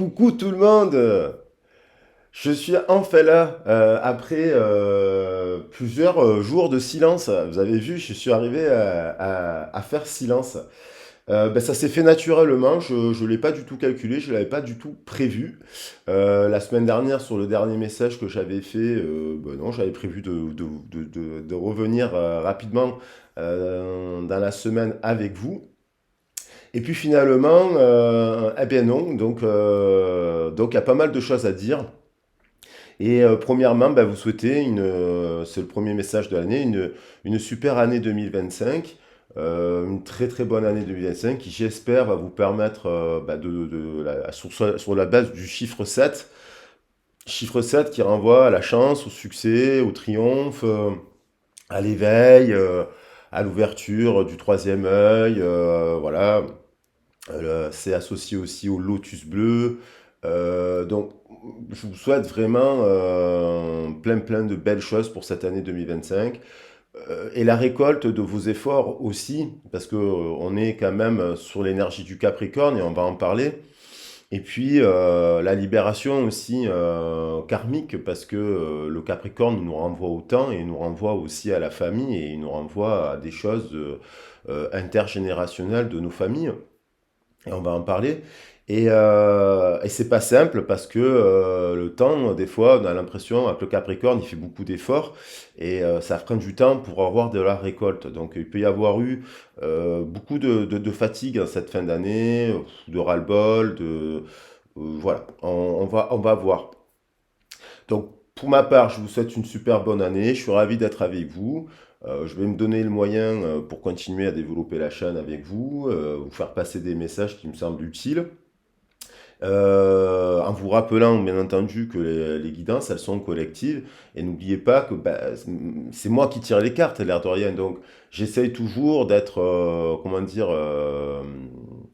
Coucou tout le monde! Je suis enfin là, après plusieurs jours de silence. Vous avez vu, je suis arrivé à faire silence. Ben, ça s'est fait naturellement, je ne l'ai pas du tout calculé, je ne l'avais pas du tout prévu. La semaine dernière, sur le dernier message que j'avais fait, ben non, j'avais prévu de revenir rapidement dans la semaine avec vous. Et puis finalement, eh bien non, donc il y a pas mal de choses à dire. Et premièrement, bah, vous souhaitez c'est le premier message de l'année, une super année 2025, une très très bonne année 2025 qui j'espère va vous permettre bah, sur la base du chiffre 7 qui renvoie à la chance, au succès, au triomphe, à l'éveil, à l'ouverture du troisième œil, voilà. C'est associé aussi au lotus bleu. Donc, je vous souhaite vraiment plein de belles choses pour cette année 2025. Et la récolte de vos efforts aussi, parce que on est quand même sur l'énergie du Capricorne et on va en parler. Et puis la libération aussi karmique, parce que le Capricorne nous renvoie au temps et nous renvoie aussi à la famille et il nous renvoie à des choses intergénérationnelles de nos familles et on va en parler. Et c'est pas simple parce que le temps, des fois, on a l'impression avec le Capricorne, il fait beaucoup d'efforts et ça prend du temps pour avoir de la récolte. Donc il peut y avoir eu beaucoup de fatigue en cette fin d'année, de ras-le-bol, voilà, on va voir. Donc pour ma part, je vous souhaite une super bonne année, je suis ravi d'être avec vous. Je vais me donner le moyen pour continuer à développer la chaîne avec vous, vous faire passer des messages qui me semblent utiles. En vous rappelant bien entendu que les guidances, elles sont collectives. Et n'oubliez pas que bah, c'est moi qui tire les cartes, l'air de rien. Donc j'essaye toujours d'être, comment dire,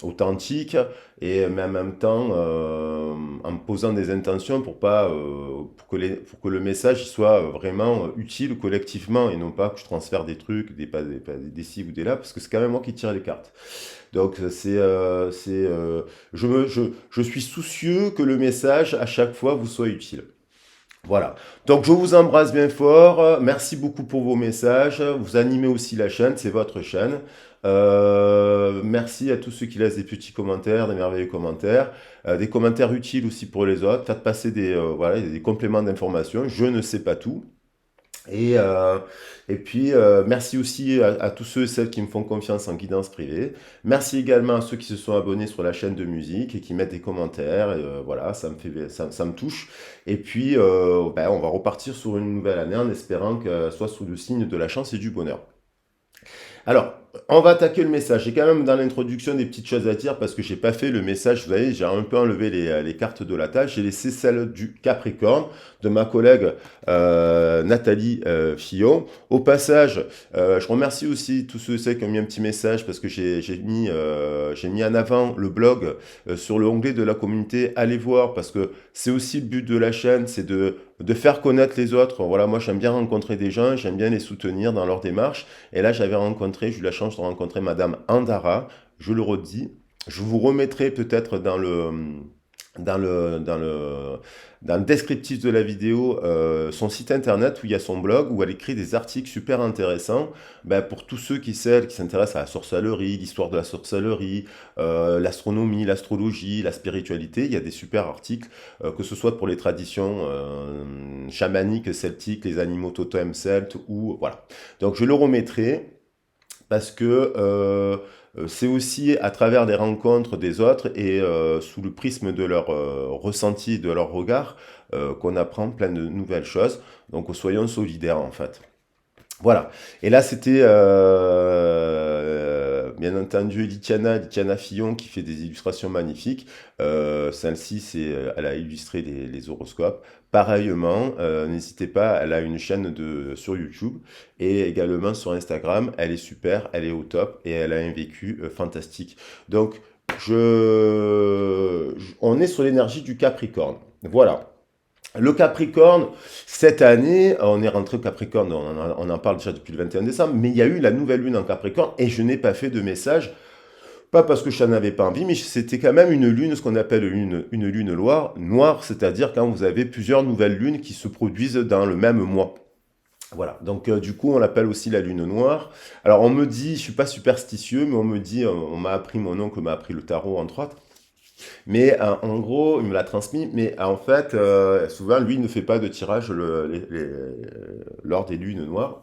authentique, mais en même temps en me posant des intentions pour que le message il soit vraiment utile collectivement et non pas que je transfère des trucs, des ci ou des là, parce que c'est quand même moi qui tire les cartes. Donc je suis soucieux que le message à chaque fois vous soit utile. Voilà. Donc je vous embrasse bien fort. Merci beaucoup pour vos messages. Vous animez aussi la chaîne, c'est votre chaîne. Merci à tous ceux qui laissent des petits commentaires, des merveilleux commentaires, des commentaires utiles aussi pour les autres. Faites passer voilà, des compléments d'information. Je ne sais pas tout. Et, euh, et puis, merci aussi à tous ceux et celles qui me font confiance en guidance privée. Merci également à ceux qui se sont abonnés sur la chaîne de musique et qui mettent des commentaires. Et, voilà, ça me touche. Et puis, ben, on va repartir sur une nouvelle année en espérant qu'elle soit sous le signe de la chance et du bonheur. Alors, on va attaquer le message. J'ai quand même dans l'introduction des petites choses à dire parce que j'ai pas fait le message. Vous voyez, j'ai un peu enlevé les cartes de la tâche. J'ai laissé celle du Capricorne de ma collègue Nathalie Fillon. Au passage, je remercie aussi tous ceux et celles qui ont mis un petit message parce que j'ai mis en avant le blog sur le onglet de la communauté. Allez voir parce que c'est aussi le but de la chaîne, c'est de faire connaître les autres. Voilà, moi j'aime bien rencontrer des gens, j'aime bien les soutenir dans leur démarche. Et là, j'ai eu la chance de rencontrer Madame Andara, je le redis. Je vous remettrai peut-être dans le, dans le, dans le descriptif de la vidéo son site internet où il y a son blog, où elle écrit des articles super intéressants ben, pour tous ceux celles qui s'intéressent à la sorcellerie, l'histoire de la sorcellerie, l'astronomie, l'astrologie, la spiritualité. Il y a des super articles, que ce soit pour les traditions chamaniques, celtiques, les animaux totems celtes, ou voilà. Donc je le remettrai parce que c'est aussi à travers les rencontres des autres et sous le prisme de leur ressenti, de leur regard, qu'on apprend plein de nouvelles choses. Donc soyons solidaires en fait. Voilà. Et là, c'était bien entendu Litiana Fillon qui fait des illustrations magnifiques. Celle-ci, elle a illustré les horoscopes. Pareillement, n'hésitez pas, elle a une chaîne sur YouTube et également sur Instagram. Elle est super, elle est au top et elle a un vécu fantastique. Donc, on est sur l'énergie du Capricorne. Voilà. Le Capricorne, cette année, on est rentré au Capricorne, on en parle déjà depuis le 21 décembre, mais il y a eu la nouvelle lune en Capricorne et je n'ai pas fait de message Pas parce que je n'en avais pas envie, mais c'était quand même une lune, ce qu'on appelle une lune noire, c'est-à-dire quand vous avez plusieurs nouvelles lunes qui se produisent dans le même mois. Voilà, donc du coup on l'appelle aussi la lune noire. Alors on me dit, je suis pas superstitieux, mais on me dit, on m'a appris, mon oncle m'a appris le tarot entre autres, mais en gros il me l'a transmis, mais en fait souvent lui il ne fait pas de tirage lors des lunes noires.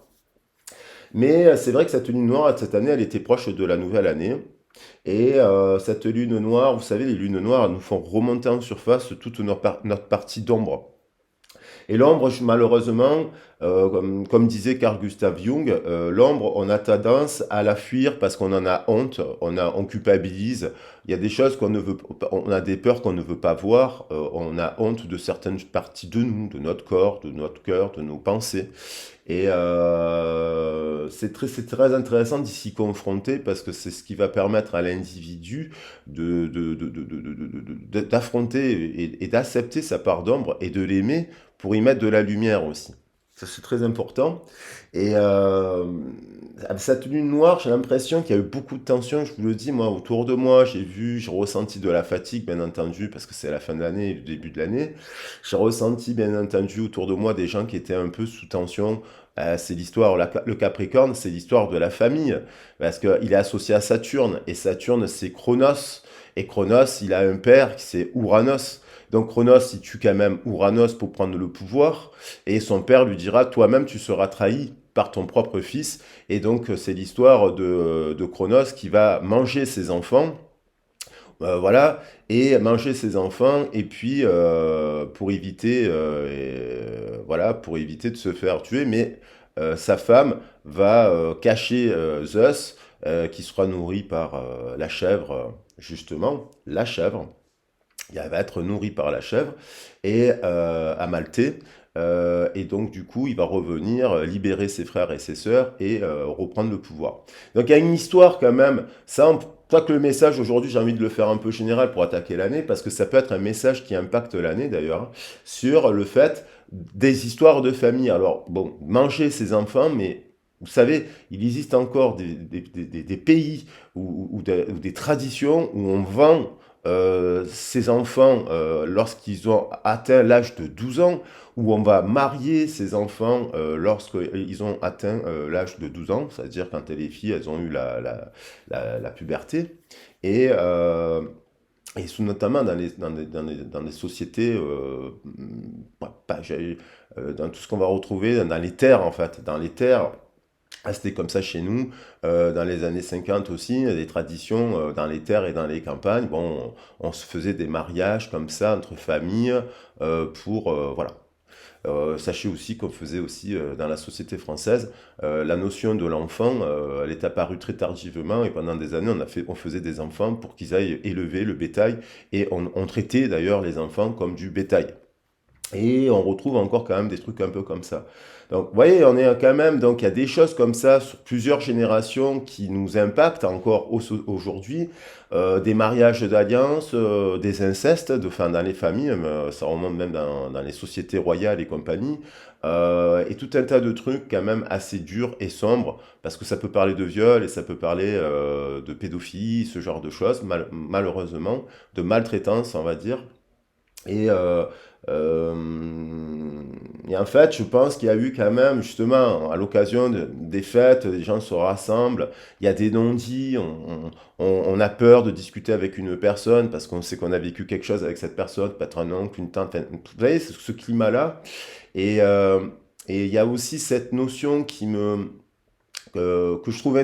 Mais c'est vrai que cette lune noire cette année elle était proche de la nouvelle année. Et cette lune noire, vous savez, les lunes noires elles nous font remonter en surface toute notre partie d'ombre. Et l'ombre, malheureusement, comme disait Carl Gustav Jung, l'ombre, on a tendance à la fuir parce qu'on en a honte, on culpabilise. Il y a des choses qu'on ne veut, on a des peurs qu'on ne veut pas voir. On a honte de certaines parties de nous, de notre corps, de notre cœur, de nos pensées. Et c'est très intéressant d'y s'y confronter parce que c'est ce qui va permettre à l'individu d'affronter et d'accepter sa part d'ombre et de l'aimer pour y mettre de la lumière aussi. Ça, c'est très important. Et cette lune noire, j'ai l'impression qu'il y a eu beaucoup de tensions. Je vous le dis, moi, autour de moi, j'ai ressenti de la fatigue, bien entendu, parce que c'est la fin de l'année et le début de l'année. J'ai ressenti, bien entendu, autour de moi des gens qui étaient un peu sous tension. C'est l'histoire, le Capricorne, c'est l'histoire de la famille, parce qu'il est associé à Saturne, et Saturne, c'est Chronos. Et Chronos, il a un père, c'est Ouranos. Donc Chronos, il tue quand même Ouranos pour prendre le pouvoir, et son père lui dira, toi-même, tu seras trahi par ton propre fils. Et donc c'est l'histoire de Chronos qui va manger ses enfants, voilà, et manger ses enfants, et puis pour éviter, voilà, pour éviter de se faire tuer, mais sa femme va cacher Zeus, qui sera nourri par la chèvre, justement, la chèvre. Il va être nourri par la chèvre et Amalthée. Et donc, du coup, il va revenir libérer ses frères et ses sœurs et reprendre le pouvoir. Donc, il y a une histoire quand même. Ça, pas que le message aujourd'hui, j'ai envie de le faire un peu général pour attaquer l'année, parce que ça peut être un message qui impacte l'année d'ailleurs, hein, sur le fait des histoires de famille. Alors, bon, manger ses enfants, mais vous savez, il existe encore des pays ou des traditions où on vend ces enfants lorsqu'ils ont atteint l'âge de 12 ans, où on va marier ces enfants lorsqu'ils ont atteint l'âge de 12 ans, c'est-à-dire quand les filles elles ont eu la puberté. Et, euh, notamment dans les sociétés, dans tout ce qu'on va retrouver dans les terres en fait, dans les terres. Ah, c'était comme ça chez nous, dans les années 50 aussi, il y a des traditions dans les terres et dans les campagnes. Bon, on se faisait des mariages comme ça entre familles voilà. Sachez aussi qu'on faisait aussi dans la société française la notion de l'enfant, elle est apparue très tardivement et pendant des années on faisait des enfants pour qu'ils aillent élever le bétail et on traitait d'ailleurs les enfants comme du bétail. Et on retrouve encore quand même des trucs un peu comme ça. Donc, vous voyez, on est quand même, donc il y a des choses comme ça sur plusieurs générations qui nous impactent encore aujourd'hui. Des mariages d'alliance, des incestes, enfin, dans les familles, ça remonte même dans les sociétés royales et compagnie. Et tout un tas de trucs quand même assez durs et sombres, parce que ça peut parler de viol et ça peut parler de pédophilie, ce genre de choses, malheureusement, de maltraitance, on va dire. Et, euh, euh, et en fait, je pense qu'il y a eu quand même, justement, à l'occasion des fêtes, les gens se rassemblent, il y a des non-dits, on a peur de discuter avec une personne parce qu'on sait qu'on a vécu quelque chose avec cette personne, peut-être un oncle, une tante, vous voyez, ce climat-là. Et, euh, et il y a aussi cette notion que je trouve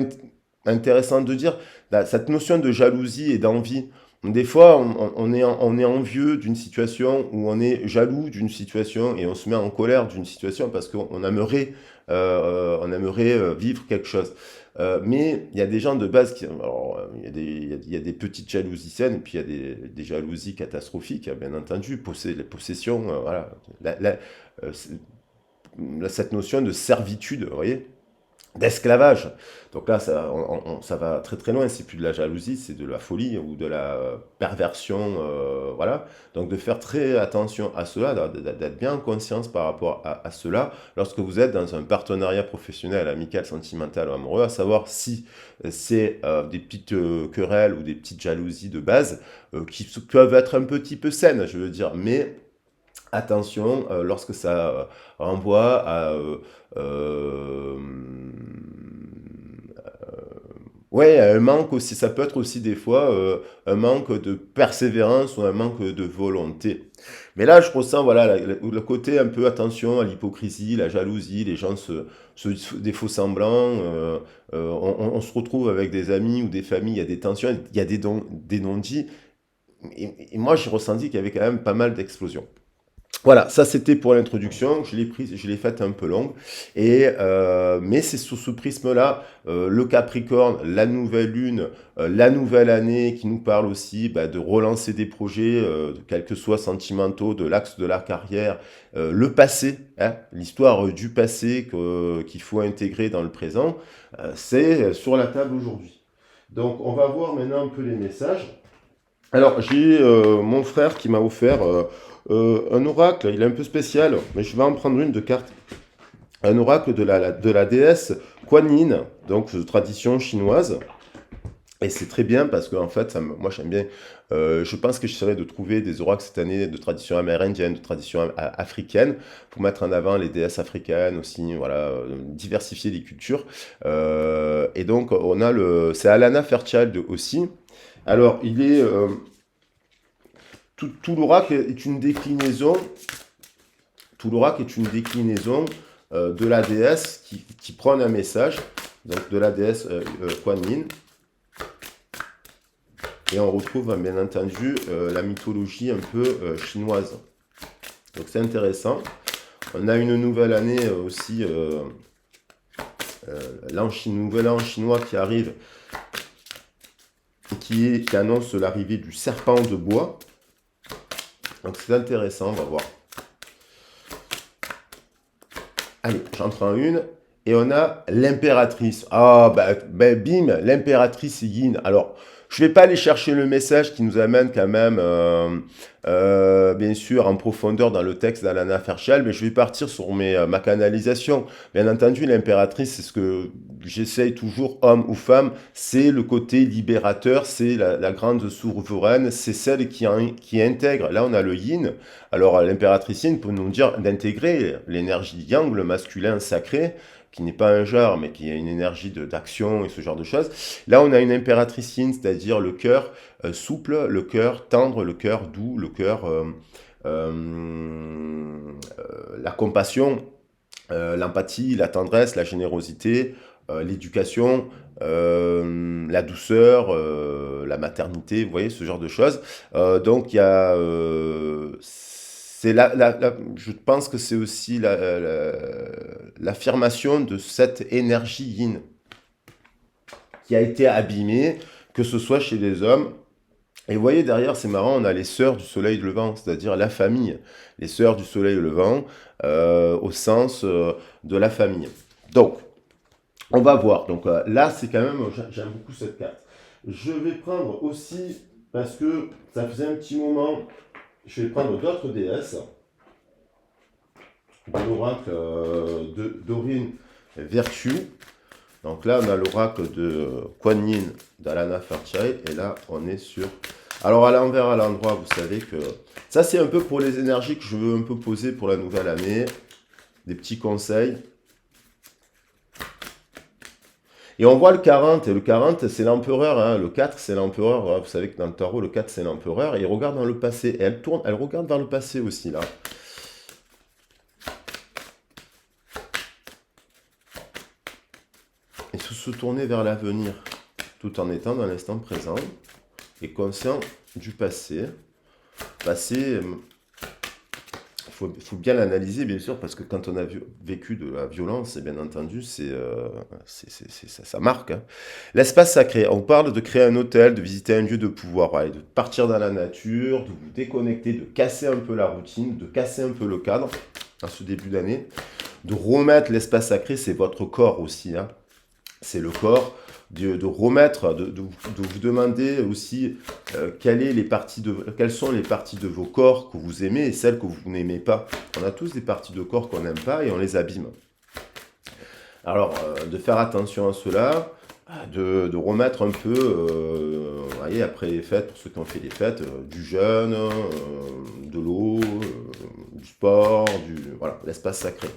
intéressante de dire, cette notion de jalousie et d'envie. Des fois, on est envieux d'une situation ou on est jaloux d'une situation et on se met en colère d'une situation parce on aimerait vivre quelque chose. Mais il y a des gens de base qui, alors, il y a des petites jalousies saines et puis il y a des jalousies catastrophiques, hein, bien entendu, les possessions, voilà. Cette notion de servitude, vous voyez. d'esclavage. Donc là, ça va très très loin, c'est plus de la jalousie, c'est de la folie ou de la perversion, voilà. Donc de faire très attention à cela, d'être bien en conscience par rapport à cela, lorsque vous êtes dans un partenariat professionnel, amical, sentimental ou amoureux, à savoir si c'est des petites querelles ou des petites jalousies de base, peuvent être un petit peu saines, je veux dire, mais attention, lorsque ça renvoie à euh, ouais, un manque aussi, ça peut être aussi des fois un manque de persévérance ou un manque de volonté. Mais là, je ressens voilà, le côté un peu attention à l'hypocrisie, la jalousie, les gens des faux semblants, on se retrouve avec des amis ou des familles, il y a des tensions, il y a des non-dits. Et moi, j'ai ressenti qu'il y avait quand même pas mal d'explosions. Voilà, ça c'était pour l'introduction, je l'ai faite un peu longue, mais c'est sous ce prisme-là, le Capricorne, la nouvelle lune, la nouvelle année qui nous parle aussi bah, de relancer des projets, quels que soient sentimentaux, de l'axe de la carrière, le passé, hein, l'histoire du passé qu'il faut intégrer dans le présent, c'est sur la table aujourd'hui. Donc on va voir maintenant un peu les messages. Alors, j'ai mon frère qui m'a offert un oracle. Il est un peu spécial, mais je vais en prendre une de carte. Un oracle de la déesse Kuan Yin, donc de tradition chinoise. Et c'est très bien parce que en fait, moi j'aime bien. Je pense que j'essaierai de trouver des oracles cette année de tradition amérindienne, de tradition africaine, pour mettre en avant les déesses africaines aussi, voilà, diversifier les cultures. Et donc on a c'est Alana Fairchild aussi. Alors il est tout l'oracle est une déclinaison, tout l'oracle est une déclinaison de la déesse qui prend un message, donc de la déesse Kuan Yin. Et on retrouve bien entendu la mythologie un peu chinoise. Donc c'est intéressant. On a une nouvelle année aussi, nouvel an chinois qui arrive, et qui annonce l'arrivée du serpent de bois. Donc c'est intéressant, on va voir. Allez, j'en prends une. Et on a l'impératrice. Ah, bim, l'impératrice Yin. Alors, je ne vais pas aller chercher le message qui nous amène quand même, bien sûr, en profondeur dans le texte d'Alana Fairchild, mais je vais partir sur ma canalisation. Bien entendu, l'impératrice, c'est ce que j'essaye toujours, homme ou femme, c'est le côté libérateur, c'est la grande souveraine, c'est celle qui intègre. Là, on a le yin. Alors, l'impératrice yin peut nous dire d'intégrer l'énergie yang, le masculin sacré, qui n'est pas un genre, mais qui a une énergie d'action et ce genre de choses. Là, on a une impératrice yin, c'est-à-dire le cœur souple, le cœur tendre, le cœur doux, le cœur, la compassion, l'empathie, la tendresse, la générosité, l'éducation, la douceur, la maternité, vous voyez, ce genre de choses. Donc, il y a... je pense que c'est aussi l'affirmation de cette énergie yin qui a été abîmée, que ce soit chez les hommes. Et vous voyez, derrière, c'est marrant, on a les sœurs du soleil levant, c'est-à-dire la famille. Les sœurs du soleil levant, au sens de la famille. Donc, on va voir. Donc là, c'est quand même, j'aime beaucoup cette carte. Je vais prendre aussi, parce que ça faisait un petit moment, je vais prendre d'autres déesses. De l'oracle d'Aurine Virtue. Donc là, on a l'oracle de Kuan Yin d'Alana Fairchild. Et là, on est sur... Alors à l'envers, à l'endroit, vous savez que... Ça, c'est un peu pour les énergies que je veux un peu poser pour la nouvelle année. Des petits conseils. Et on voit le 40, et le 40, c'est l'empereur, hein. Le 4, c'est l'empereur. Vous savez que dans le tarot, le 4, c'est l'empereur. Et il regarde dans le passé. Et elle tourne, elle regarde vers le passé aussi, là. Et se tourner vers l'avenir, tout en étant dans l'instant présent, et conscient du passé. Passé, il faut bien l'analyser, bien sûr, parce que quand on a vécu de la violence, et bien entendu, ça marque. Hein. L'espace sacré, on parle de créer un hôtel, de visiter un lieu de pouvoir, ouais, de partir dans la nature, de vous déconnecter, de casser un peu la routine, de casser un peu le cadre, à ce début d'année, de remettre l'espace sacré, c'est votre corps aussi, hein. c'est le corps, de remettre, de vous demander aussi quelles sont les parties de vos corps que vous aimez et celles que vous n'aimez pas. On a tous des parties de corps qu'on n'aime pas et on les abîme. Alors, de faire attention à cela, de remettre un peu, vous voyez, après les fêtes, pour ceux qui ont fait les fêtes, du jeûne, de l'eau, du sport, voilà, l'espace sacré.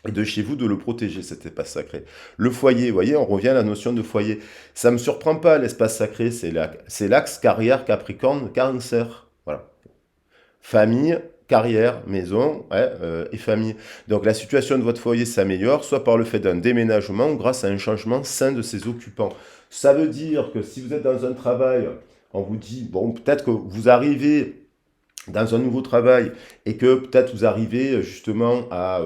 Et de chez vous, de le protéger, cet espace sacré. Le foyer, vous voyez, on revient à la notion de foyer. Ça ne me surprend pas, l'espace sacré, c'est l'axe carrière Capricorne Cancer. Voilà. Famille, carrière, maison et famille. Donc la situation de votre foyer s'améliore, soit par le fait d'un déménagement ou grâce à un changement sain de ses occupants. Ça veut dire que si vous êtes dans un travail, on vous dit, bon, peut-être que vous arrivez dans un nouveau travail et que peut-être vous arrivez justement à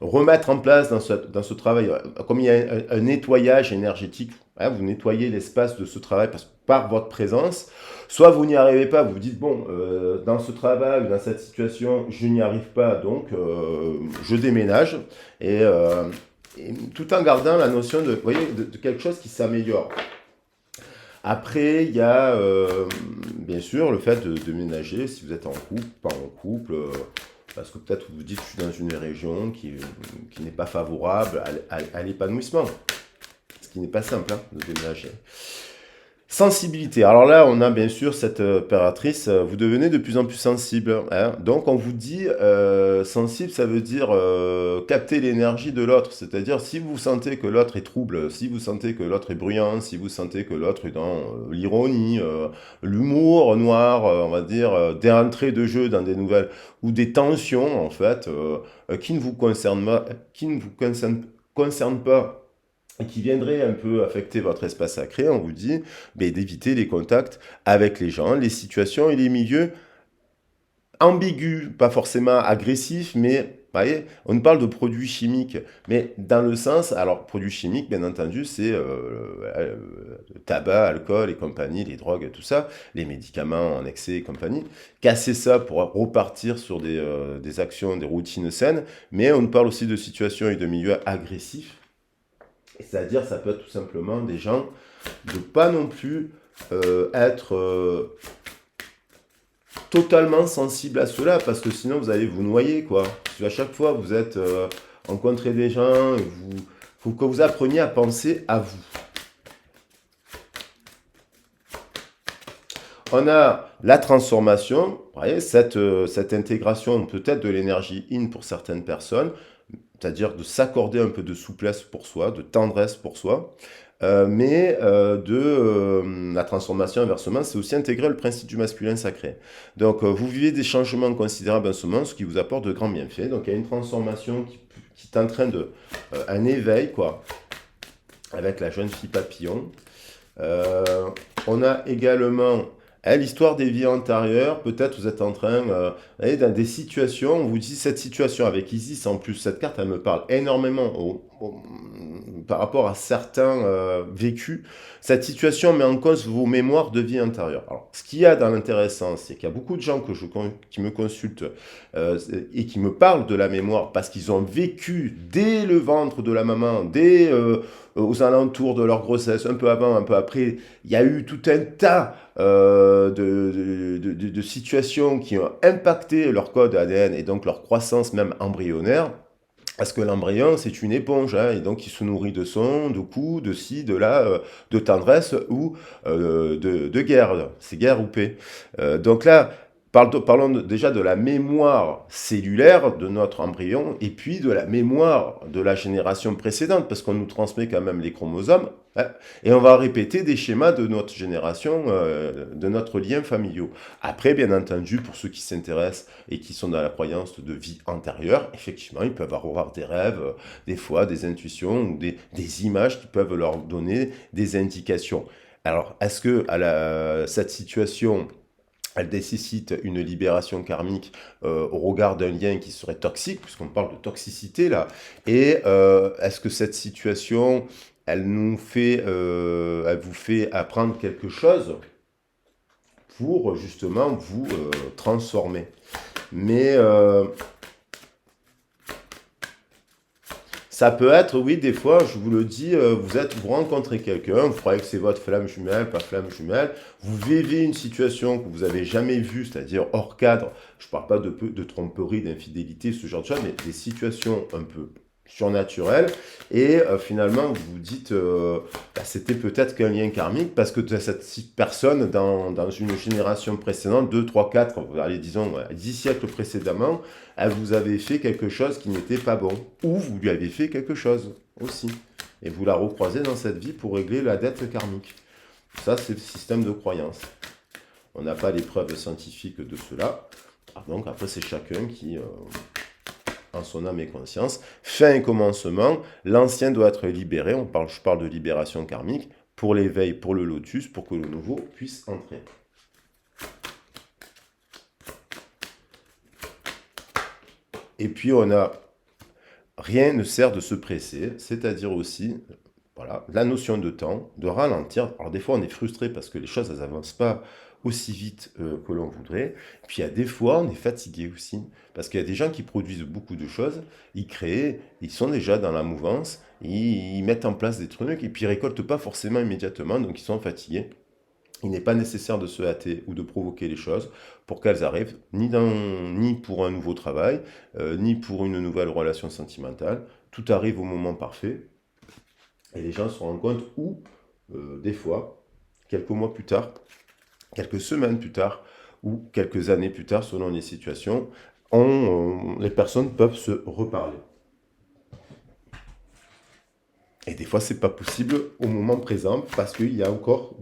remettre en place dans ce travail, comme il y a un nettoyage énergétique, vous nettoyez l'espace de ce travail par votre présence, soit vous n'y arrivez pas, vous vous dites, bon, dans ce travail, dans cette situation, je n'y arrive pas, donc je déménage, et tout en gardant la notion de, vous voyez, de quelque chose qui s'améliore. Après, il y a bien sûr le fait de ménager, si vous êtes en couple, pas en couple, parce que peut-être vous vous dites que je suis dans une région qui n'est pas favorable à l'épanouissement, ce qui n'est pas simple de déménager. Sensibilité. Alors là, on a bien sûr cette impératrice, vous devenez de plus en plus sensible. Donc on vous dit, sensible, ça veut dire capter l'énergie de l'autre. C'est-à-dire si vous sentez que l'autre est trouble, si vous sentez que l'autre est bruyant, si vous sentez que l'autre est dans l'ironie, l'humour noir, on va dire, des entrées de jeu dans des nouvelles, ou des tensions en fait, qui ne vous concernent pas, concernent pas et qui viendrait un peu affecter votre espace sacré, on vous dit d'éviter les contacts avec les gens, les situations et les milieux ambigus, pas forcément agressifs, mais vous voyez, on parle de produits chimiques, mais dans le sens, alors produits chimiques, bien entendu, c'est tabac, alcool et compagnie, les drogues, tout ça, les médicaments en excès et compagnie. Casser ça pour repartir sur des actions, des routines saines, mais on parle aussi de situations et de milieux agressifs. C'est-à-dire, ça peut être tout simplement des gens de pas non plus être totalement sensibles à cela, parce que sinon vous allez vous noyer, quoi. Parce qu'à chaque fois, vous êtes rencontré des gens, il faut que vous appreniez à penser à vous. On a la transformation, vous voyez, cette intégration peut-être de l'énergie yin pour certaines personnes, c'est-à-dire de s'accorder un peu de souplesse pour soi, de tendresse pour soi, mais la transformation inversement, c'est aussi intégrer le principe du masculin sacré. Donc vous vivez des changements considérables en ce moment, ce qui vous apporte de grands bienfaits. Donc il y a une transformation qui est en train de... un éveil, quoi, avec la jeune fille papillon. On a également... l'histoire des vies antérieures, peut-être vous êtes en train d'aller dans des situations, on vous dit cette situation avec Isis, en plus cette carte elle me parle énormément par rapport à certains vécus. Cette situation met en cause vos mémoires de vie antérieure. Alors, ce qu'il y a dans l'intéressant, c'est qu'il y a beaucoup de gens qui me consultent et qui me parlent de la mémoire parce qu'ils ont vécu dès le ventre de la maman, dès aux alentours de leur grossesse, un peu avant, un peu après. Il y a eu tout un tas de situations qui ont impacté leur code ADN et donc leur croissance même embryonnaire. Parce que l'embryon, c'est une éponge, et donc il se nourrit de son, de coups, de ci, de là, de tendresse ou de guerre. C'est guerre ou paix. Donc là, parlons déjà de la mémoire cellulaire de notre embryon et puis de la mémoire de la génération précédente, parce qu'on nous transmet quand même les chromosomes, et on va répéter des schémas de notre génération, de notre lien familiaux. Après, bien entendu, pour ceux qui s'intéressent et qui sont dans la croyance de vie antérieure, effectivement, ils peuvent avoir des rêves, des fois des intuitions ou des images qui peuvent leur donner des indications. Alors, est-ce que cette situation elle nécessite une libération karmique au regard d'un lien qui serait toxique, puisqu'on parle de toxicité là, et est-ce que cette situation, elle vous fait apprendre quelque chose pour justement vous transformer. Mais Ça peut être, oui, des fois, je vous le dis, vous rencontrez quelqu'un, vous croyez que c'est votre flamme jumelle, pas flamme jumelle, vous vivez une situation que vous avez jamais vue, c'est-à-dire hors cadre. Je ne parle pas de tromperie, d'infidélité, ce genre de choses, mais des situations un peu surnaturelles. Et finalement, vous vous dites, c'était peut-être qu'un lien karmique, parce que cette personne, dans une génération précédente, 2, 3, 4, allez, disons, 10 siècles précédemment, elle vous avait fait quelque chose qui n'était pas bon. Ou vous lui avez fait quelque chose aussi. Et vous la recroisez dans cette vie pour régler la dette karmique. Ça, c'est le système de croyance. On n'a pas les preuves scientifiques de cela. Donc après, c'est chacun qui, en son âme et conscience, fait un commencement. L'ancien doit être libéré. Je parle de libération karmique pour l'éveil, pour le lotus, pour que le nouveau puisse entrer. Et puis on a rien ne sert de se presser, c'est-à-dire aussi, voilà, la notion de temps, de ralentir. Alors des fois on est frustré parce que les choses elles avancent pas aussi vite que l'on voudrait. Puis il y a des fois on est fatigué aussi parce qu'il y a des gens qui produisent beaucoup de choses, ils créent, ils sont déjà dans la mouvance, ils mettent en place des trucs et puis ils récoltent pas forcément immédiatement, donc ils sont fatigués. Il n'est pas nécessaire de se hâter ou de provoquer les choses pour qu'elles arrivent, ni pour un nouveau travail, ni pour une nouvelle relation sentimentale. Tout arrive au moment parfait. Et les gens se rendent compte où, des fois, quelques mois plus tard, quelques semaines plus tard, ou quelques années plus tard, selon les situations, les personnes peuvent se reparler. Et des fois, c'est pas possible au moment présent parce qu'il y a encore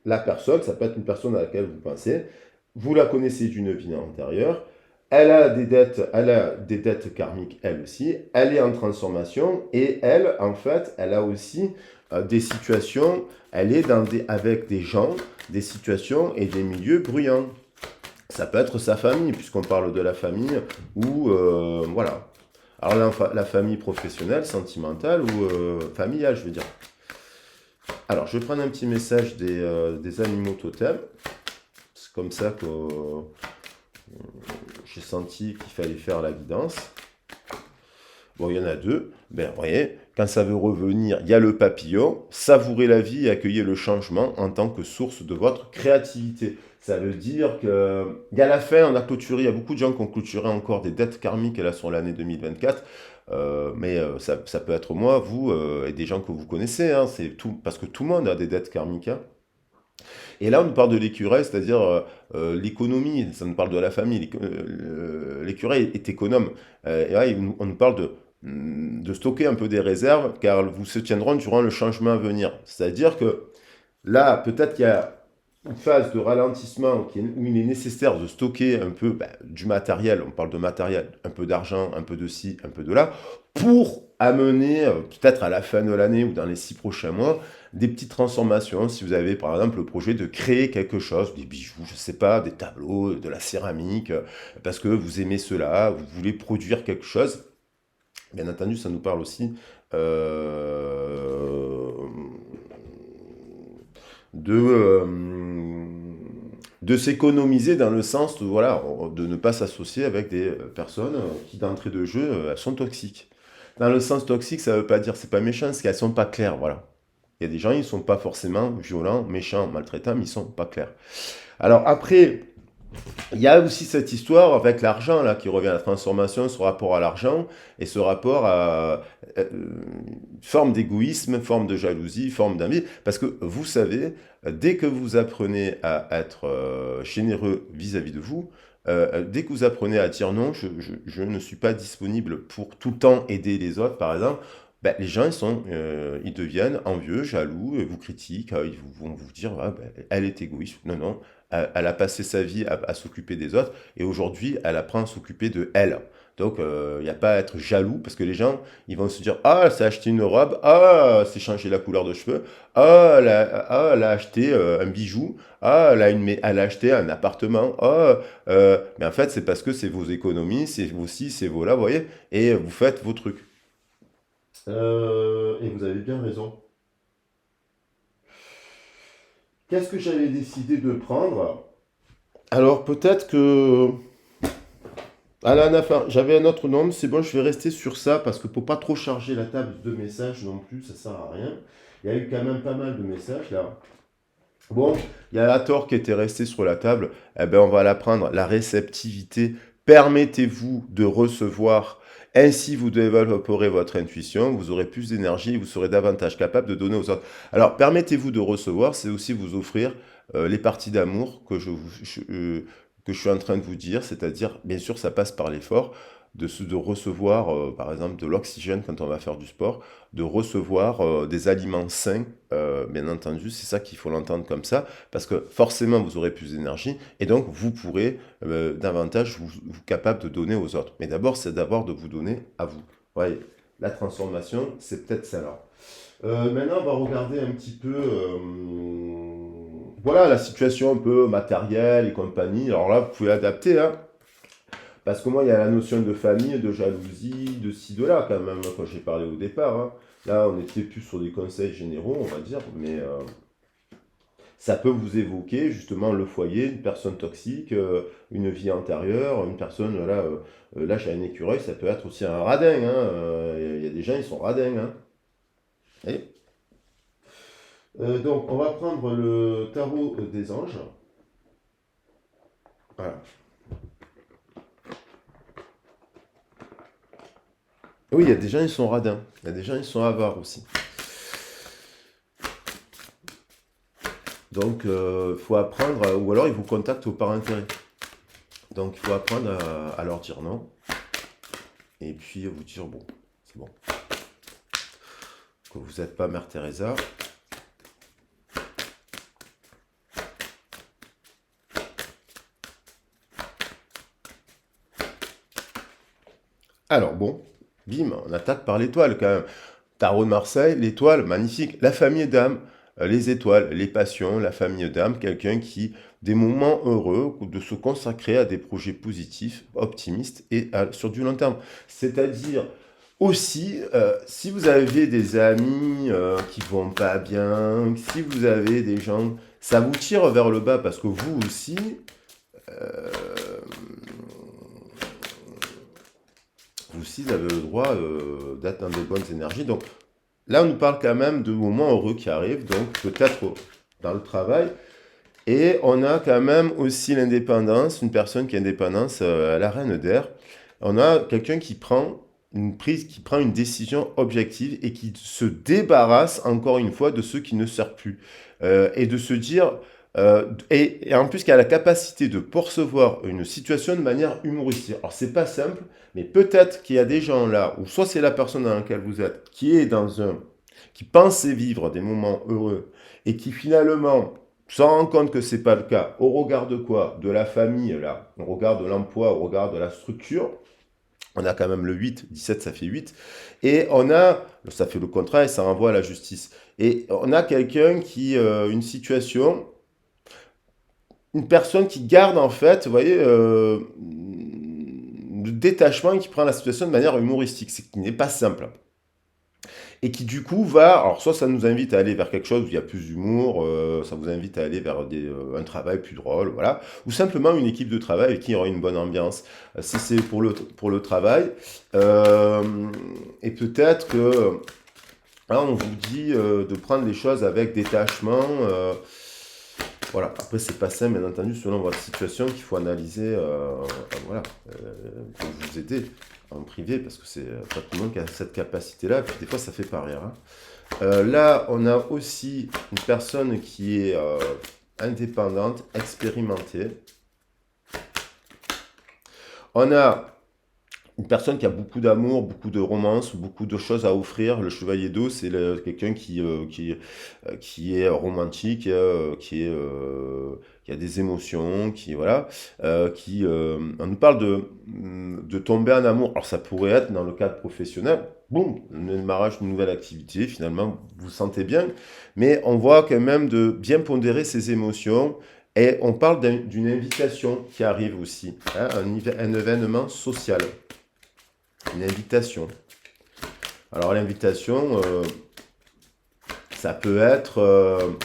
la personne, ça peut être une personne à laquelle vous pensez, vous la connaissez d'une vie antérieure, elle a des dettes karmiques elle aussi, elle est en transformation et elle, en fait, elle a aussi des situations, elle est avec des gens, des situations et des milieux bruyants. Ça peut être sa famille, puisqu'on parle de la famille, ou voilà. Alors la famille professionnelle, sentimentale ou familiale, je veux dire. Alors, je vais prendre un petit message des animaux totems. C'est comme ça que j'ai senti qu'il fallait faire la guidance. Bon, il y en a deux. Ben, vous voyez, quand ça veut revenir, il y a le papillon. Savourez la vie et accueillez le changement en tant que source de votre créativité. Ça veut dire que, il y a la fin, on a clôturé, il y a beaucoup de gens qui ont clôturé encore des dettes karmiques là sur l'année 2024. Mais ça peut être moi, vous, et des gens que vous connaissez. Hein, c'est tout, parce que tout le monde a des dettes karmiques. Hein. Et là, on nous parle de l'écureuil, c'est-à-dire l'économie. Ça nous parle de la famille. L'écureuil est économe. Et là, on nous parle de stocker un peu des réserves, car vous se tiendront durant le changement à venir. C'est-à-dire que là, peut-être qu'il y a une phase de ralentissement où il est nécessaire de stocker un peu du matériel, on parle de matériel, un peu d'argent, un peu de ci, un peu de là, pour amener, peut-être à la fin de l'année ou dans les 6 prochains mois, des petites transformations. Si vous avez par exemple le projet de créer quelque chose, des bijoux, je ne sais pas, des tableaux, de la céramique, parce que vous aimez cela, vous voulez produire quelque chose, bien entendu, ça nous parle aussi de, de s'économiser dans le sens de, voilà, de ne pas s'associer avec des personnes qui, d'entrée de jeu, elles sont toxiques. Dans le sens toxique, ça ne veut pas dire c'est pas méchant, c'est qu'elles sont pas claires, voilà. Il y a des gens, ils ne sont pas forcément violents, méchants, maltraitants, mais ils sont pas clairs. Alors après, il y a aussi cette histoire avec l'argent là qui revient à la transformation, ce rapport à l'argent et ce rapport à forme d'égoïsme, forme de jalousie, forme d'envie. Parce que vous savez, dès que vous apprenez à être généreux vis-à-vis de vous, dès que vous apprenez à dire non, je ne suis pas disponible pour tout le temps aider les autres, par exemple, ben, les gens ils deviennent envieux, jaloux, vous critiquent, ils vont vous dire ah, ben, elle est égoïste. Non, non, elle a passé sa vie à s'occuper des autres et aujourd'hui, elle apprend à s'occuper de elle. Donc, il n'y a pas à être jaloux parce que les gens, ils vont se dire ah, elle s'est acheté une robe, ah, elle s'est changé la couleur de cheveux, elle a acheté un bijou, ah, elle a acheté un appartement, ah, mais en fait, c'est parce que c'est vos économies, c'est vos ci, c'est vos là, vous voyez, et vous faites vos trucs. Et vous avez bien raison. Qu'est-ce que j'avais décidé de prendre? Alors peut-être que Ah là, Nafa, j'avais un autre nom, c'est bon, je vais rester sur ça parce que pour pas trop charger la table de messages non plus, ça sert à rien. Il y a eu quand même pas mal de messages là. Bon, il y a la tort qui était restée sur la table. Eh ben, on va la prendre. La réceptivité. Permettez-vous de recevoir. Ainsi, vous développerez votre intuition, vous aurez plus d'énergie et vous serez davantage capable de donner aux autres. Alors, permettez-vous de recevoir, c'est aussi vous offrir les parties d'amour que je suis en train de vous dire. C'est-à-dire, bien sûr, ça passe par l'effort de recevoir, par exemple, de l'oxygène quand on va faire du sport, de recevoir des aliments sains bien entendu, c'est ça qu'il faut l'entendre comme ça, parce que forcément vous aurez plus d'énergie et donc vous pourrez davantage vous capable de donner aux autres. Mais d'abord, c'est d'abord de vous donner à vous. Ouais, la transformation, c'est peut-être celle-là. Maintenant, on va regarder un petit peu, voilà, la situation un peu matérielle et compagnie. Alors là, vous pouvez adapter, hein, parce que moi, il y a la notion de famille, de jalousie, de ci, de là, quand même, quand j'ai parlé au départ, hein. Là, on était plus sur des conseils généraux, on va dire, mais ça peut vous évoquer justement le foyer, une personne toxique, une vie antérieure, une personne, voilà, là j'ai un écureuil, ça peut être aussi un radin, hein, il y a des gens, ils sont radins, hein. Et, donc, on va prendre le tarot des anges. Voilà. Oui, il y a des gens, ils sont radins. Il y a des gens, ils sont avares aussi. Donc, il faut apprendre, ou alors ils vous contactent par intérêt. Donc, il faut apprendre à leur dire non. Et puis vous dire, bon, c'est bon. Que vous n'êtes pas Mère Teresa. Alors, bon, bim, on attaque par l'étoile quand même. Tarot de Marseille, l'étoile, magnifique. La famille d'âme, les étoiles, les passions, la famille d'âme, quelqu'un qui, des moments heureux, de se consacrer à des projets positifs, optimistes et sur du long terme. C'est-à-dire aussi, si vous avez des amis qui vont pas bien, si vous avez des gens, ça vous tire vers le bas parce que vous aussi, euh, vous aussi avez le droit d'être dans de bonnes énergies. Donc, là, on nous parle quand même de moments heureux qui arrivent, donc peut-être dans le travail. Et on a quand même aussi l'indépendance, une personne qui est indépendante, la reine d'air. On a quelqu'un qui prend qui prend une décision objective et qui se débarrasse encore une fois de ceux qui ne servent plus. Et de se dire, et en plus qui a la capacité de percevoir une situation de manière humoristique. Alors c'est pas simple, mais peut-être qu'il y a des gens là, ou soit c'est la personne dans laquelle vous êtes, qui pensait vivre des moments heureux et qui finalement s'en rend compte que c'est pas le cas. Au regard de quoi? De la famille là, au regard de l'emploi, au regard de la structure. On a quand même le 8, 17 ça fait 8. Et on a, ça fait le contrat et ça renvoie à la justice. Et on a quelqu'un qui, une situation, une personne qui garde en fait, vous voyez, le détachement et qui prend la situation de manière humoristique, ce qui n'est pas simple. Et qui du coup va, alors soit ça nous invite à aller vers quelque chose où il y a plus d'humour, ça vous invite à aller vers un travail plus drôle, voilà, ou simplement une équipe de travail avec qui il y aura une bonne ambiance. Si c'est pour le travail, euh, et peut-être que là on vous dit de prendre les choses avec détachement. Voilà, après c'est pas simple, bien entendu, selon votre situation qu'il faut analyser, voilà, pour vous aider en privé, parce que c'est pas tout le monde qui a cette capacité-là, puis des fois ça fait pas rire, hein. Là, on a aussi une personne qui est indépendante, expérimentée. On a une personne qui a beaucoup d'amour, beaucoup de romance, beaucoup de choses à offrir. Le chevalier d'eau, c'est quelqu'un qui est romantique, qui a des émotions, qui, voilà, on nous parle de tomber en amour. Alors, ça pourrait être dans le cadre professionnel. Boum, le démarrage d'une nouvelle activité, finalement, vous vous sentez bien. Mais on voit quand même de bien pondérer ses émotions. Et on parle d'une invitation qui arrive aussi, hein, un événement social. Une invitation. Alors l'invitation, ça peut être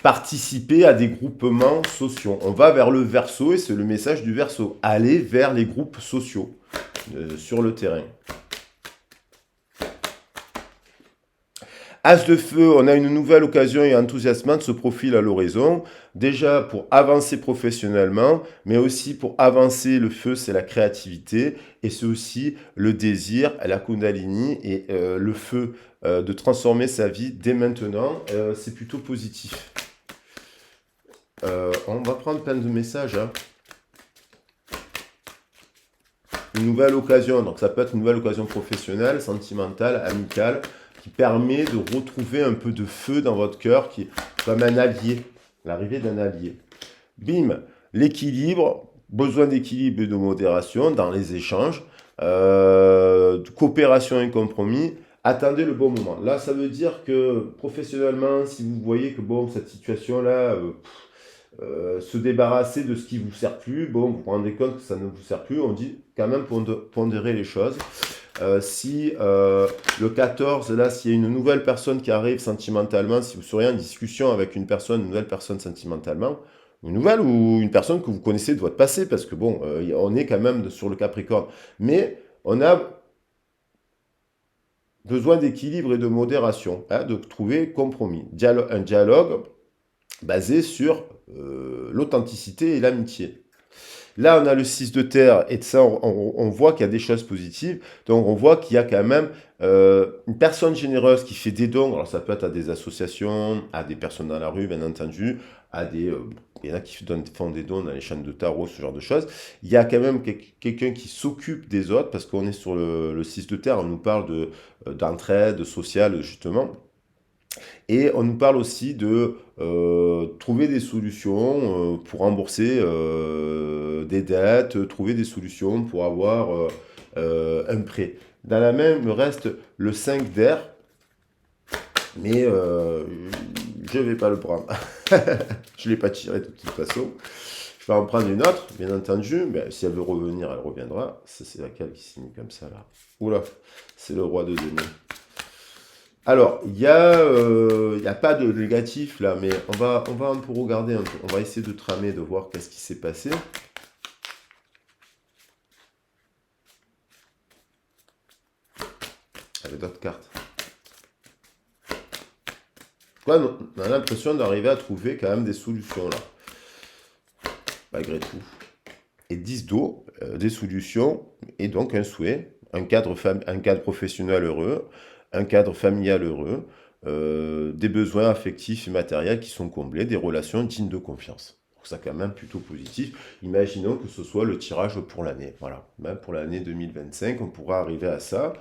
participer à des groupements sociaux. On va vers le verso et c'est le message du verso. Aller vers les groupes sociaux sur le terrain. As de feu, on a une nouvelle occasion et enthousiasmante se profile à l'horizon. Déjà pour avancer professionnellement, mais aussi pour avancer, le feu, c'est la créativité et c'est aussi le désir, la Kundalini et le feu de transformer sa vie dès maintenant. C'est plutôt positif. On va prendre plein de messages. Hein. Une nouvelle occasion, donc ça peut être une nouvelle occasion professionnelle, sentimentale, amicale, qui permet de retrouver un peu de feu dans votre cœur, qui comme un allié, l'arrivée d'un allié. Bim, l'équilibre, besoin d'équilibre et de modération dans les échanges, de coopération et compromis. Attendez le bon moment. Là, ça veut dire que professionnellement, si vous voyez que bon, cette situation-là, se débarrasser de ce qui ne vous sert plus, bon, vous vous rendez compte que ça ne vous sert plus, on dit quand même pondérer les choses. Si le 14, là, s'il y a une nouvelle personne qui arrive sentimentalement, si vous seriez en discussion avec une nouvelle personne sentimentalement, une nouvelle ou une personne que vous connaissez de votre passé, parce que bon, on est quand même sur le Capricorne, mais on a besoin d'équilibre et de modération, hein, de trouver compromis, un dialogue basé sur l'authenticité et l'amitié. Là, on a le 6 de terre, et de ça, on voit qu'il y a des choses positives. Donc, on voit qu'il y a quand même une personne généreuse qui fait des dons. Alors, ça peut être à des associations, à des personnes dans la rue, bien entendu, à des... il y en a qui font des dons dans les chaînes de tarot, ce genre de choses. Il y a quand même quelqu'un qui s'occupe des autres, parce qu'on est sur le 6 de terre, on nous parle d'entraide sociale, justement. Et on nous parle aussi de trouver des solutions pour rembourser des dettes, trouver des solutions pour avoir un prêt. Dans la même, me reste le 5 d'air, mais je ne vais pas le prendre. Je ne l'ai pas tiré de toute façon. Je vais en prendre une autre, bien entendu. Mais si elle veut revenir, elle reviendra. Ça, c'est laquelle qui signe comme ça, là. Oula, c'est le roi de denier. Alors, il n'y a pas de négatif là, mais on va un peu regarder un peu. On va essayer de tramer, de voir qu'est-ce qui s'est passé. Avec d'autres cartes. On a l'impression d'arriver à trouver quand même des solutions là. Malgré tout. Et 10 d'eau, des solutions, et donc un souhait, un cadre professionnel heureux, un cadre familial heureux, des besoins affectifs et matériels qui sont comblés, des relations dignes de confiance. Donc ça quand même plutôt positif. Imaginons que ce soit le tirage pour l'année. Voilà, même pour l'année 2025, on pourra arriver à ça.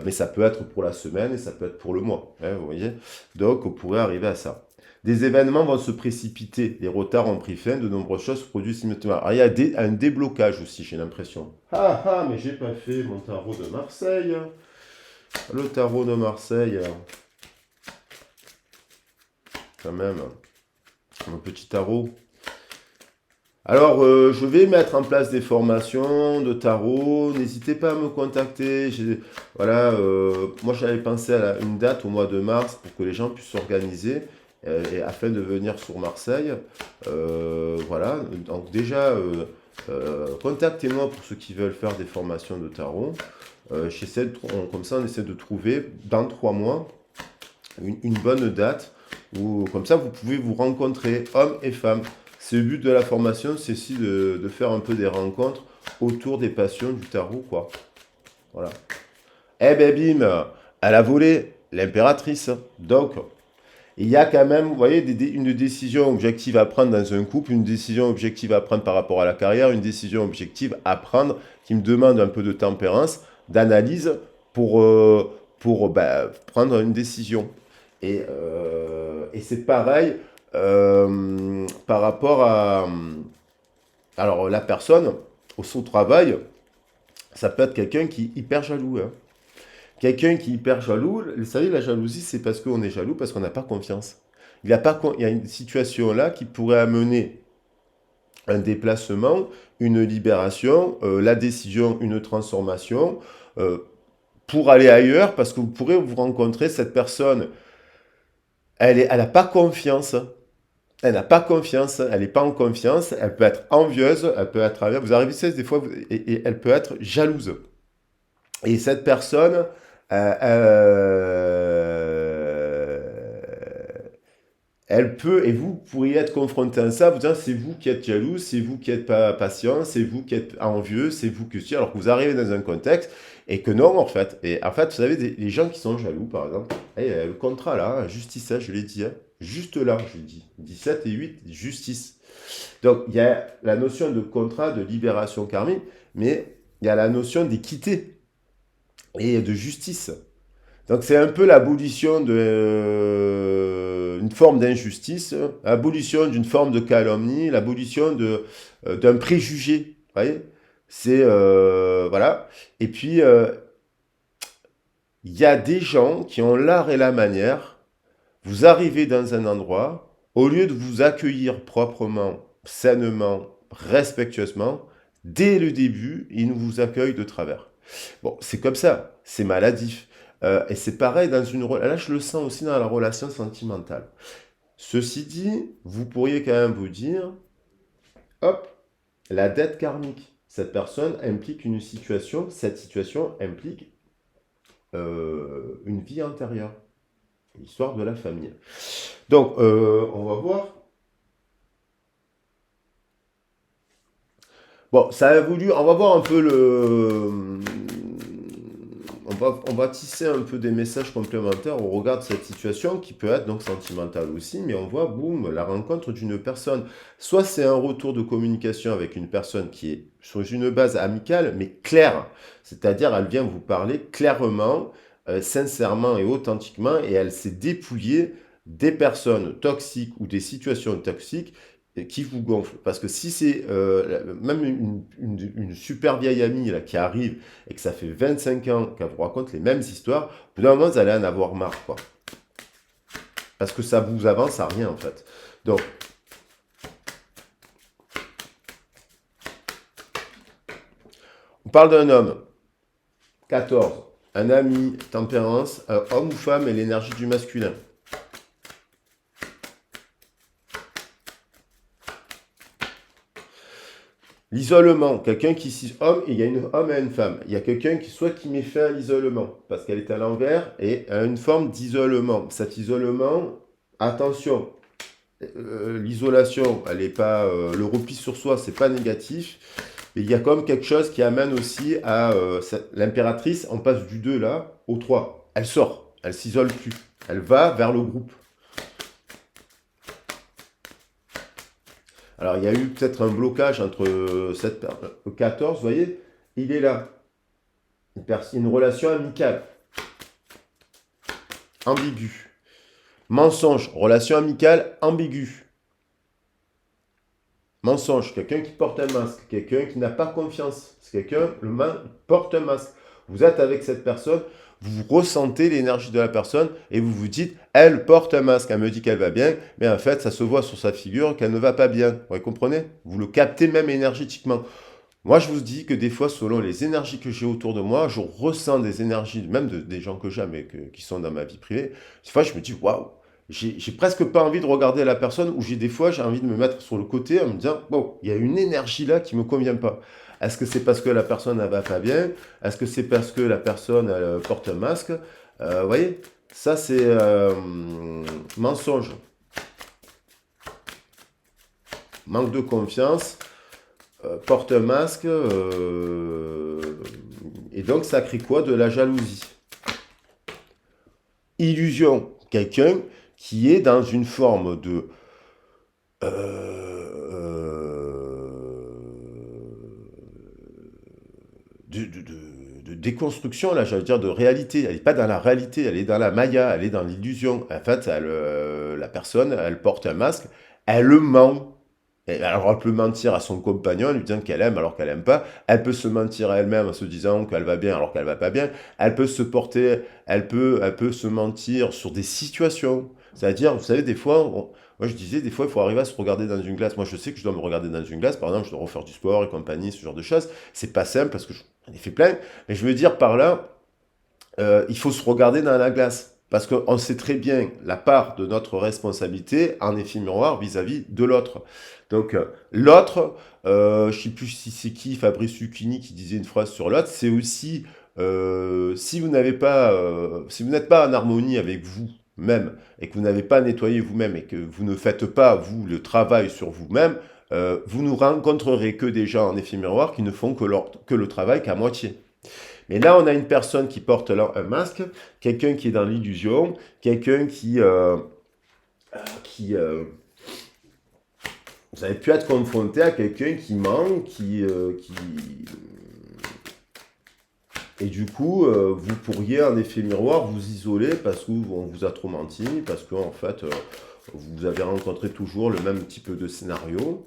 Mais ça peut être pour la semaine et ça peut être pour le mois. Hein, vous voyez. Donc on pourrait arriver à ça. Des événements vont se précipiter, les retards ont pris fin, de nombreuses choses se produisent simultanément. Alors, il y a un déblocage aussi, j'ai l'impression. Ah ah, mais j'ai pas fait mon tarot de Marseille. Le tarot de Marseille. Quand même. Mon petit tarot. Alors, je vais mettre en place des formations de tarot. N'hésitez pas à me contacter. Voilà, moi j'avais pensé à une date au mois de mars pour que les gens puissent s'organiser et afin de venir sur Marseille. Voilà, donc déjà, contactez-moi pour ceux qui veulent faire des formations de tarot. Comme ça, on essaie de trouver dans 3 mois une bonne date où, comme ça, vous pouvez vous rencontrer, hommes et femmes. C'est le but de la formation, c'est aussi de faire un peu des rencontres autour des passions du tarot, quoi. Voilà. Eh ben bim, elle a volé l'impératrice. Donc, il y a quand même, vous voyez, une décision objective à prendre dans un couple, une décision objective à prendre par rapport à la carrière, une décision objective à prendre qui me demande un peu de tempérance, d'analyse pour prendre une décision. Et c'est pareil par rapport à... Alors, la personne, au son travail, ça peut être quelqu'un qui est hyper jaloux. Hein. Quelqu'un qui est hyper jaloux, vous savez, la jalousie, c'est parce qu'on est jaloux, parce qu'on n'a pas confiance. Il y a une situation là qui pourrait amener un déplacement, une libération, la décision, une transformation, pour aller ailleurs, parce que vous pourrez vous rencontrer cette personne, elle n'a pas confiance Elle n'a pas confiance, elle n'est pas en confiance, elle peut être envieuse, elle peut être... Vous arrivez, des fois, et elle peut être jalouse. Et cette personne, euh, euh, elle peut, et vous pourriez être confronté à ça, vous dire c'est vous qui êtes jaloux, c'est vous qui êtes pas patient, c'est vous qui êtes envieux, c'est vous qui... Alors que vous arrivez dans un contexte, et que non, en fait. Et en fait, vous savez, les gens qui sont jaloux, par exemple, le contrat là, justice, je l'ai dit, hein, juste là, je l'ai dit, 17 et 8, justice. Donc, il y a la notion de contrat, de libération karmique, mais il y a la notion d'équité et de justice. Donc c'est un peu l'abolition d'une forme d'injustice, l'abolition d'une forme de calomnie, l'abolition d'un préjugé. Vous voyez. C'est voilà. Et puis il y a des gens qui ont l'art et la manière. Vous arrivez dans un endroit, au lieu de vous accueillir proprement, sainement, respectueusement, dès le début, ils nous vous accueillent de travers. Bon, c'est comme ça, c'est maladif. Et c'est pareil dans une relation. Là, je le sens aussi dans la relation sentimentale. Ceci dit, vous pourriez quand même vous dire, hop, la dette karmique. Cette personne implique une situation, cette situation implique une vie antérieure, l'histoire de la famille. Donc, on va voir. Bon, ça a voulu. On va voir un peu le. On va tisser un peu des messages complémentaires au regard de cette situation qui peut être donc sentimentale aussi, mais on voit, boum, la rencontre d'une personne. Soit c'est un retour de communication avec une personne qui est sur une base amicale, mais claire. C'est-à-dire, elle vient vous parler clairement, sincèrement et authentiquement, et elle s'est dépouillée des personnes toxiques ou des situations toxiques qui vous gonflent. Parce que si c'est même une super vieille amie là, qui arrive et que ça fait 25 ans qu'elle vous raconte les mêmes histoires, au bout d'un moment, vous allez en avoir marre, quoi. Parce que ça vous avance à rien, en fait. Donc, on parle d'un homme, 14, un ami, tempérance, homme ou femme et l'énergie du masculin. L'isolement, quelqu'un qui homme, il y a une homme et une femme. Il y a quelqu'un qui met fin à l'isolement parce qu'elle est à l'envers et a une forme d'isolement. Cet isolement, attention, l'isolation, elle est pas le repli sur soi, c'est pas négatif. Mais il y a comme quelque chose qui amène aussi à l'impératrice. On passe du 2 là au 3. Elle sort, elle s'isole plus, elle va vers le groupe. Alors, il y a eu peut-être un blocage entre 14, vous voyez, il est là. Une relation amicale, ambiguë. Mensonge, relation amicale ambiguë. Mensonge, quelqu'un qui porte un masque, quelqu'un qui n'a pas confiance. C'est quelqu'un, porte un masque. Vous êtes avec cette personne, vous ressentez l'énergie de la personne et vous vous dites, elle porte un masque, elle me dit qu'elle va bien, mais en fait, ça se voit sur sa figure qu'elle ne va pas bien. Vous comprenez? Vous le captez même énergétiquement. Moi, je vous dis que des fois, selon les énergies que j'ai autour de moi, je ressens des énergies, même des gens que j'aime et qui sont dans ma vie privée. Des fois, je me dis, waouh, j'ai presque pas envie de regarder la personne, ou des fois, j'ai envie de me mettre sur le côté en me disant, bon, il y a une énergie là qui me convient pas. Est-ce que c'est parce que la personne ne va pas bien? Est-ce que c'est parce que la personne elle, porte un masque? Vous voyez, ça c'est mensonge, manque de confiance, porte un masque, et donc ça crée quoi? De la jalousie. Illusion, quelqu'un qui est dans une forme de déconstruction, là, j'allais dire de réalité. Elle n'est pas dans la réalité, elle est dans la maya, elle est dans l'illusion. En fait, la personne, elle porte un masque, elle le ment. Et alors, elle peut mentir à son compagnon en lui disant qu'elle aime alors qu'elle n'aime pas. Elle peut se mentir à elle-même en se disant qu'elle va bien alors qu'elle va pas bien. Elle peut se porter, elle peut se mentir sur des situations. C'est-à-dire, vous savez, des fois, moi je disais, des fois, il faut arriver à se regarder dans une glace. Moi, je sais que je dois me regarder dans une glace. Par exemple, je dois refaire du sport et compagnie, ce genre de choses. C'est pas simple parce que j'en ai fait plein. Mais je veux dire par là, il faut se regarder dans la glace. parce qu'on sait très bien la part de notre responsabilité en effet miroir vis-à-vis de l'autre. Donc l'autre, je ne sais plus si c'est qui, Fabrice Lucchini qui disait une phrase sur l'autre, c'est aussi si vous n'avez pas, si vous n'êtes pas en harmonie avec vous-même et que vous n'avez pas nettoyé vous-même et que vous ne faites pas vous le travail sur vous-même, vous ne rencontrerez que des gens en effet miroir qui ne font que le travail qu'à moitié. Mais là, on a une personne qui porte là un masque, quelqu'un qui est dans l'illusion, quelqu'un qui vous avez pu être confronté à quelqu'un qui ment, et du coup, vous pourriez en effet miroir vous isoler parce qu'on vous a trop menti, parce qu'en fait, vous avez rencontré toujours le même type de scénario.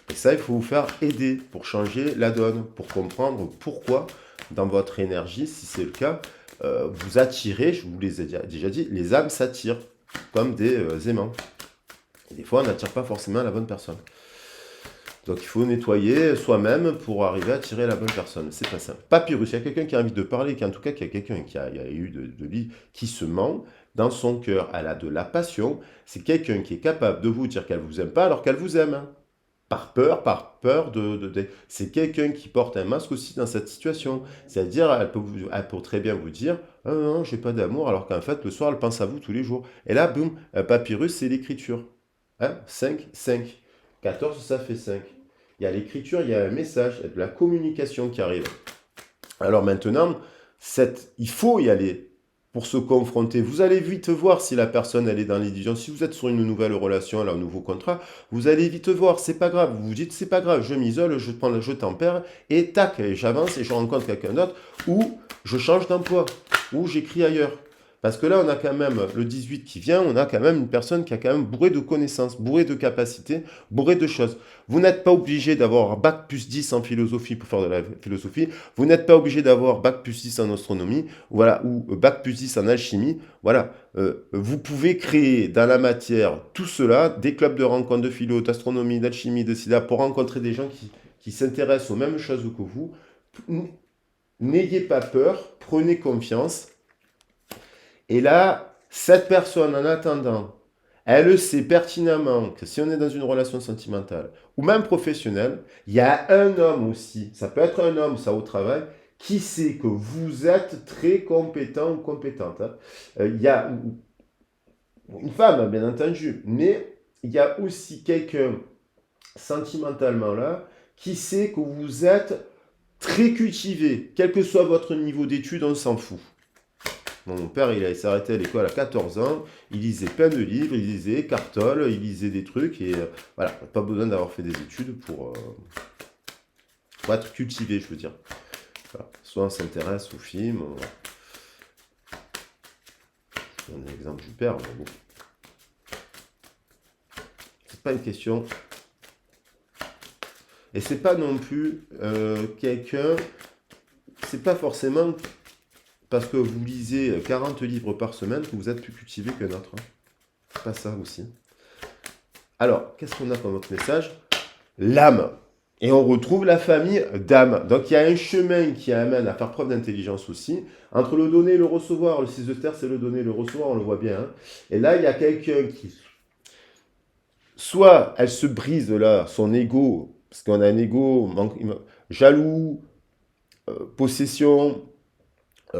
Et ça, il faut vous faire aider pour changer la donne, pour comprendre pourquoi, dans votre énergie, si c'est le cas, vous attirez, je vous l'ai déjà dit, les âmes s'attirent comme des aimants. Et des fois, on n'attire pas forcément la bonne personne. Donc, il faut nettoyer soi-même pour arriver à attirer la bonne personne. C'est pas simple. Papyrus, il y a quelqu'un qui a envie de parler, en tout cas, qu'il y a quelqu'un qui a eu de lui, qui se ment dans son cœur. Elle a de la passion. C'est quelqu'un qui est capable de vous dire qu'elle ne vous aime pas alors qu'elle vous aime. Par peur c'est quelqu'un qui porte un masque aussi dans cette situation. C'est-à-dire, elle peut très bien vous dire « Ah non, j'ai pas d'amour », alors qu'en fait, le soir, elle pense à vous tous les jours. Et là, boum, papyrus, c'est l'écriture. Hein, 5, 5. 14, ça fait 5. Il y a l'écriture, il y a un message, il y a de la communication qui arrive. Alors maintenant, il faut y aller pour se confronter. Vous allez vite voir si la personne elle est dans l'illusion. Si vous êtes sur une nouvelle relation, un nouveau contrat, vous allez vite voir. C'est pas grave. Vous vous dites c'est pas grave. Je m'isole, je tempère et tac, j'avance et je rencontre quelqu'un d'autre ou je change d'emploi ou j'écris ailleurs. Parce que là, on a quand même le 18 qui vient, on a quand même une personne qui a quand même bourré de connaissances, bourré de capacités, bourré de choses. Vous n'êtes pas obligé d'avoir bac plus 10 en philosophie pour faire de la philosophie. Vous n'êtes pas obligé d'avoir bac plus 10 en astronomie, voilà, ou bac plus 10 en alchimie. Voilà, vous pouvez créer dans la matière tout cela, des clubs de rencontres de philo, d'astronomie, d'alchimie, de sida, pour rencontrer des gens qui s'intéressent aux mêmes choses que vous. N'ayez pas peur, prenez confiance. Et là, cette personne, en attendant, elle sait pertinemment que si on est dans une relation sentimentale ou même professionnelle, il y a un homme aussi, ça peut être un homme, ça au travail, qui sait que vous êtes très compétent ou compétente. Hein. Il y a une femme, bien entendu, mais il y a aussi quelqu'un sentimentalement là qui sait que vous êtes très cultivé, quel que soit votre niveau d'études, on s'en fout. Mon père, il s'est arrêté à l'école à 14 ans, il lisait plein de livres, il lisait Eckhart Tolle, il lisait des trucs, et voilà, pas besoin d'avoir fait des études pour être cultivé, je veux dire. Voilà. Soit on s'intéresse aux films, je donne l'exemple du père, mais bon. C'est pas une question. Et c'est pas non plus quelqu'un, c'est pas forcément parce que vous lisez 40 livres par semaine que vous êtes plus cultivé que notre. Hein. C'est pas ça aussi. Alors, qu'est-ce qu'on a comme autre message? L'âme. Et on retrouve la famille d'âme. Donc, il y a un chemin qui amène à faire preuve d'intelligence aussi. Entre le donner et le recevoir, le 6 de terre, c'est le donner et le recevoir, on le voit bien. Hein. Et là, il y a quelqu'un qui... Soit elle se brise là, son ego, parce qu'on a un ego jaloux, possession,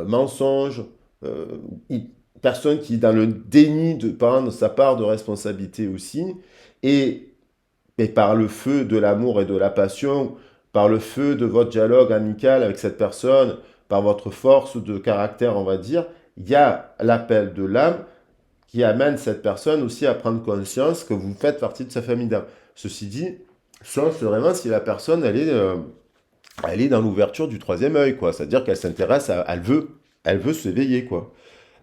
mensonge, personne qui est dans le déni de prendre sa part de responsabilité aussi, et par le feu de l'amour et de la passion, par le feu de votre dialogue amical avec cette personne, par votre force de caractère, on va dire, il y a l'appel de l'âme qui amène cette personne aussi à prendre conscience que vous faites partie de sa famille d'âme. Ceci dit, sauf vraiment si la personne, elle est dans l'ouverture du troisième œil, quoi. C'est-à-dire qu'elle s'intéresse elle veut s'éveiller, quoi.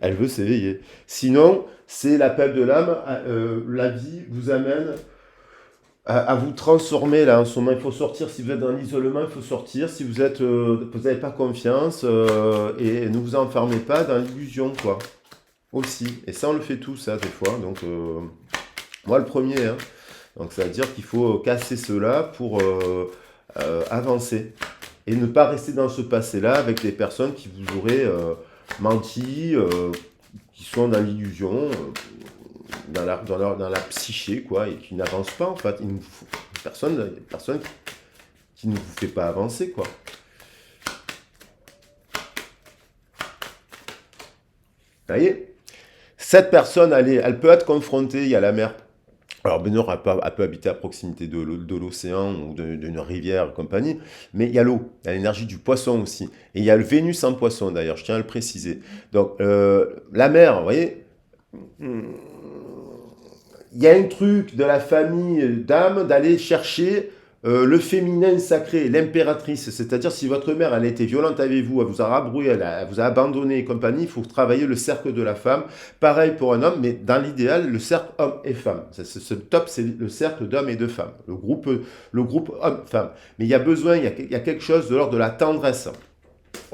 Elle veut s'éveiller. Sinon, c'est l'appel de l'âme, la vie vous amène à vous transformer, là, en ce moment. Il faut sortir, si vous êtes dans l'isolement, il faut sortir. Si vous n'avez pas confiance, et ne vous enfermez pas dans l'illusion, quoi. Aussi. Et ça, on le fait tous, ça, des fois. Donc, moi, le premier, hein. Donc, ça veut dire qu'il faut casser cela pour... avancer et ne pas rester dans ce passé-là avec des personnes qui vous auraient menti, qui sont dans l'illusion, dans la psyché, quoi, et qui n'avancent pas, en fait. Il nous faut personne qui ne vous fait pas avancer, quoi. Vous voyez? Cette personne, elle peut être confrontée, il y a la mer. Alors, Benoît elle peut habiter à proximité de l'océan ou d'une rivière et compagnie, mais il y a l'eau, il y a l'énergie du poisson aussi. Et il y a le Vénus en poisson d'ailleurs, je tiens à le préciser. Donc, la mer, vous voyez, il y a un truc de la famille d'âme d'aller chercher le féminin sacré, l'impératrice. C'est-à-dire, si votre mère, elle a été violente avec vous, elle vous a rabroué, elle vous a abandonné et compagnie, il faut travailler le cercle de la femme. Pareil pour un homme, mais dans l'idéal, le cercle homme et femme. Ce top, c'est le cercle d'hommes et de femmes. Le groupe homme-femme. Mais il y a besoin, il y a quelque chose de l'ordre de la tendresse.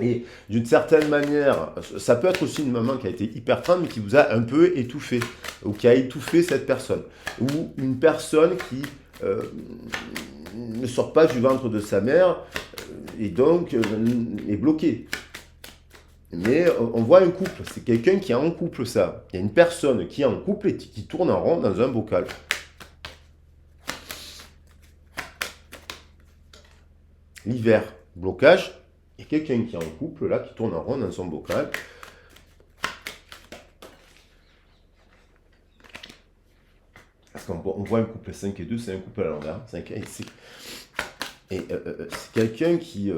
Et d'une certaine manière, ça peut être aussi une maman qui a été hyper tendre, mais qui vous a un peu étouffé, ou qui a étouffé cette personne. Ou une personne qui ne sort pas du ventre de sa mère, et donc est bloquée. Mais on voit un couple, c'est quelqu'un qui est en couple, ça. Il y a une personne qui est en couple et qui tourne en rond dans un bocal. L'hiver, blocage. Il y a quelqu'un qui est en couple, là, qui tourne en rond dans son bocal. Parce qu'on voit un couple 5 et 2, c'est un couple à l'envers. 5 et c'est quelqu'un qui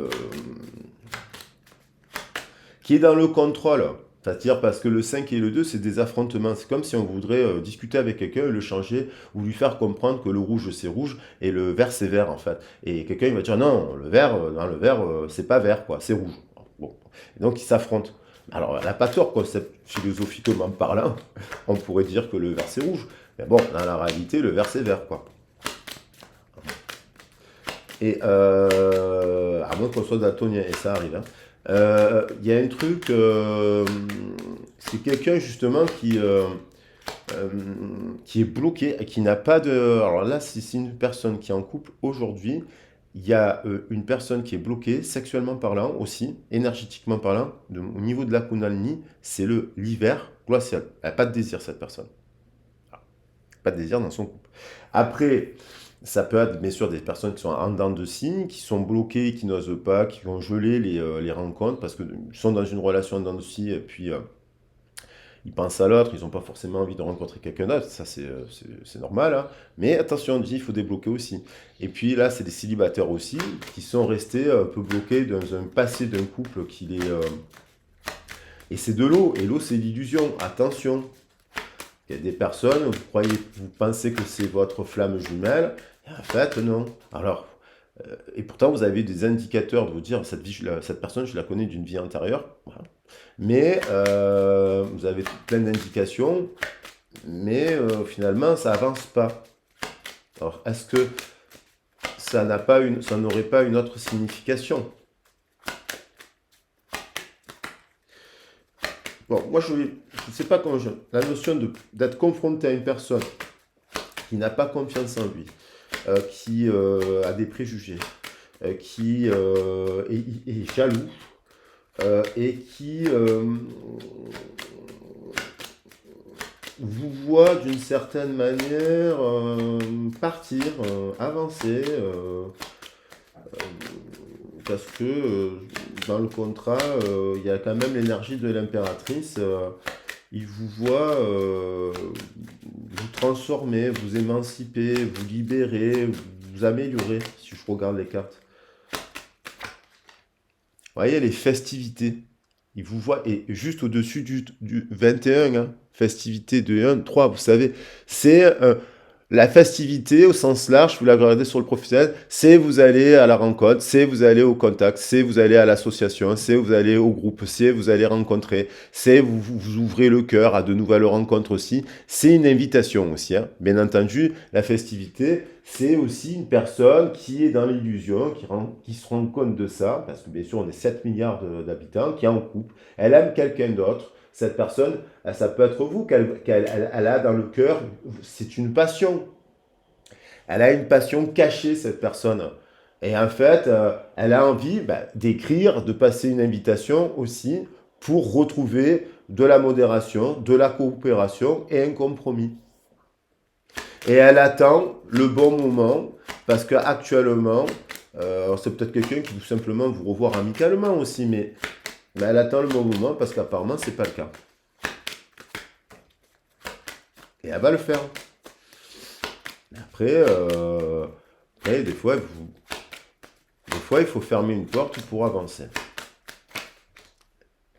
est dans le contrôle. C'est-à-dire parce que le 5 et le 2, c'est des affrontements. C'est comme si on voudrait discuter avec quelqu'un et le changer ou lui faire comprendre que le rouge, c'est rouge et le vert, c'est vert, en fait. Et quelqu'un, il va dire non, le vert, c'est pas vert, quoi, c'est rouge. Bon. Et donc, ils s'affrontent. Alors, elle n'a pas tort, concept philosophiquement parlant. On pourrait dire que le vert, c'est rouge. Mais bon, dans la réalité, le vert, c'est vert, quoi. Et à moins qu'on soit daltonien, et ça arrive, hein. Y a un truc, c'est quelqu'un justement qui est bloqué, et qui n'a pas de... Alors là, si c'est une personne qui est en couple aujourd'hui, il y a une personne qui est bloquée, sexuellement parlant aussi, énergétiquement parlant, au niveau de la Kundalini, c'est l'hiver glacial. Elle n'a pas de désir, cette personne. Pas de désir dans son couple. Après, ça peut être bien sûr des personnes qui sont en dents de scie, qui sont bloquées, qui n'osent pas, qui vont geler les rencontres parce qu'ils sont dans une relation en dents de scie et puis ils pensent à l'autre, ils n'ont pas forcément envie de rencontrer quelqu'un d'autre, ça c'est normal, hein. Mais attention, on dit il faut débloquer aussi. Et puis là, c'est des célibataires aussi qui sont restés un peu bloqués dans un passé d'un couple qui les... Et c'est de l'eau, et l'eau c'est l'illusion, attention. Il y a des personnes, vous pensez que c'est votre flamme jumelle, et en fait, non. Alors, et pourtant, vous avez des indicateurs de vous dire, cette personne, je la connais d'une vie antérieure. Voilà. Mais vous avez plein d'indications, mais finalement, ça avance pas. Alors, est-ce que ça n'aurait pas une autre signification? Bon, moi, je ne sais pas comment la notion d'être confronté à une personne qui n'a pas confiance en lui, qui a des préjugés, qui est jaloux, et qui vous voit d'une certaine manière partir, avancer, parce que dans le contrat, il y a quand même l'énergie de l'impératrice. Il vous voit vous transformer, vous émanciper, vous libérer, vous améliorer, si je regarde les cartes. Vous voyez, les festivités. Il vous voit, et juste au-dessus du 21, hein, festivité de 1, 3, vous savez, c'est la festivité au sens large, vous la regardez sur le professionnel, c'est vous allez à la rencontre, c'est vous allez au contact, c'est vous allez à l'association, c'est vous allez au groupe, c'est vous allez rencontrer, c'est vous ouvrez le cœur à de nouvelles rencontres aussi. C'est une invitation aussi, hein. Bien entendu, la festivité, c'est aussi une personne qui est dans l'illusion, qui se rend compte de ça, parce que bien sûr on est 7 milliards d'habitants, qui est en couple, elle aime quelqu'un d'autre. Cette personne, ça peut être vous qu'elle a dans le cœur, c'est une passion. Elle a une passion cachée, cette personne. Et en fait, elle a envie d'écrire, de passer une invitation aussi pour retrouver de la modération, de la coopération et un compromis. Et elle attend le bon moment, parce qu'actuellement, c'est peut-être quelqu'un qui veut simplement vous revoir amicalement aussi, mais elle attend le bon moment parce qu'apparemment, c'est pas le cas. Et elle va le faire. Après, des fois, il faut fermer une porte pour avancer.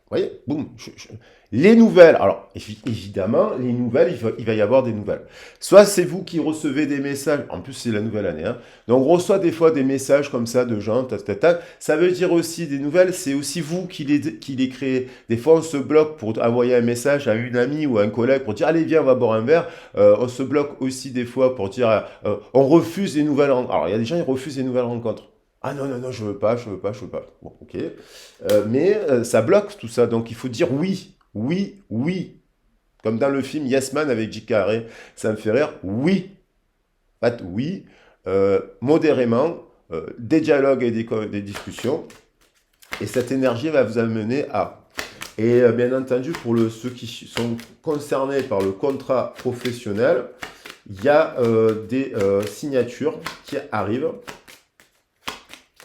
Vous voyez, boum. Les nouvelles, alors évidemment, les nouvelles, il va y avoir des nouvelles. Soit c'est vous qui recevez des messages, en plus c'est la nouvelle année, hein. Donc on reçoit des fois des messages comme ça de gens, ça veut dire aussi des nouvelles, c'est aussi vous qui les créez. Des fois on se bloque pour envoyer un message à une amie ou à un collègue pour dire allez viens on va boire un verre. On se bloque aussi des fois pour dire on refuse les nouvelles rencontres. Alors il y a des gens qui refusent les nouvelles rencontres. Ah non, non, non, je veux pas, je veux pas, je veux pas. Bon, ok. Mais ça bloque tout ça, donc il faut dire oui, oui, oui. Comme dans le film Yes Man avec Jim Carrey, ça me fait rire. Oui, oui, modérément, des dialogues et des discussions, et cette énergie va vous amener à. Et bien entendu, pour ceux qui sont concernés par le contrat professionnel, il y a des signatures qui arrivent.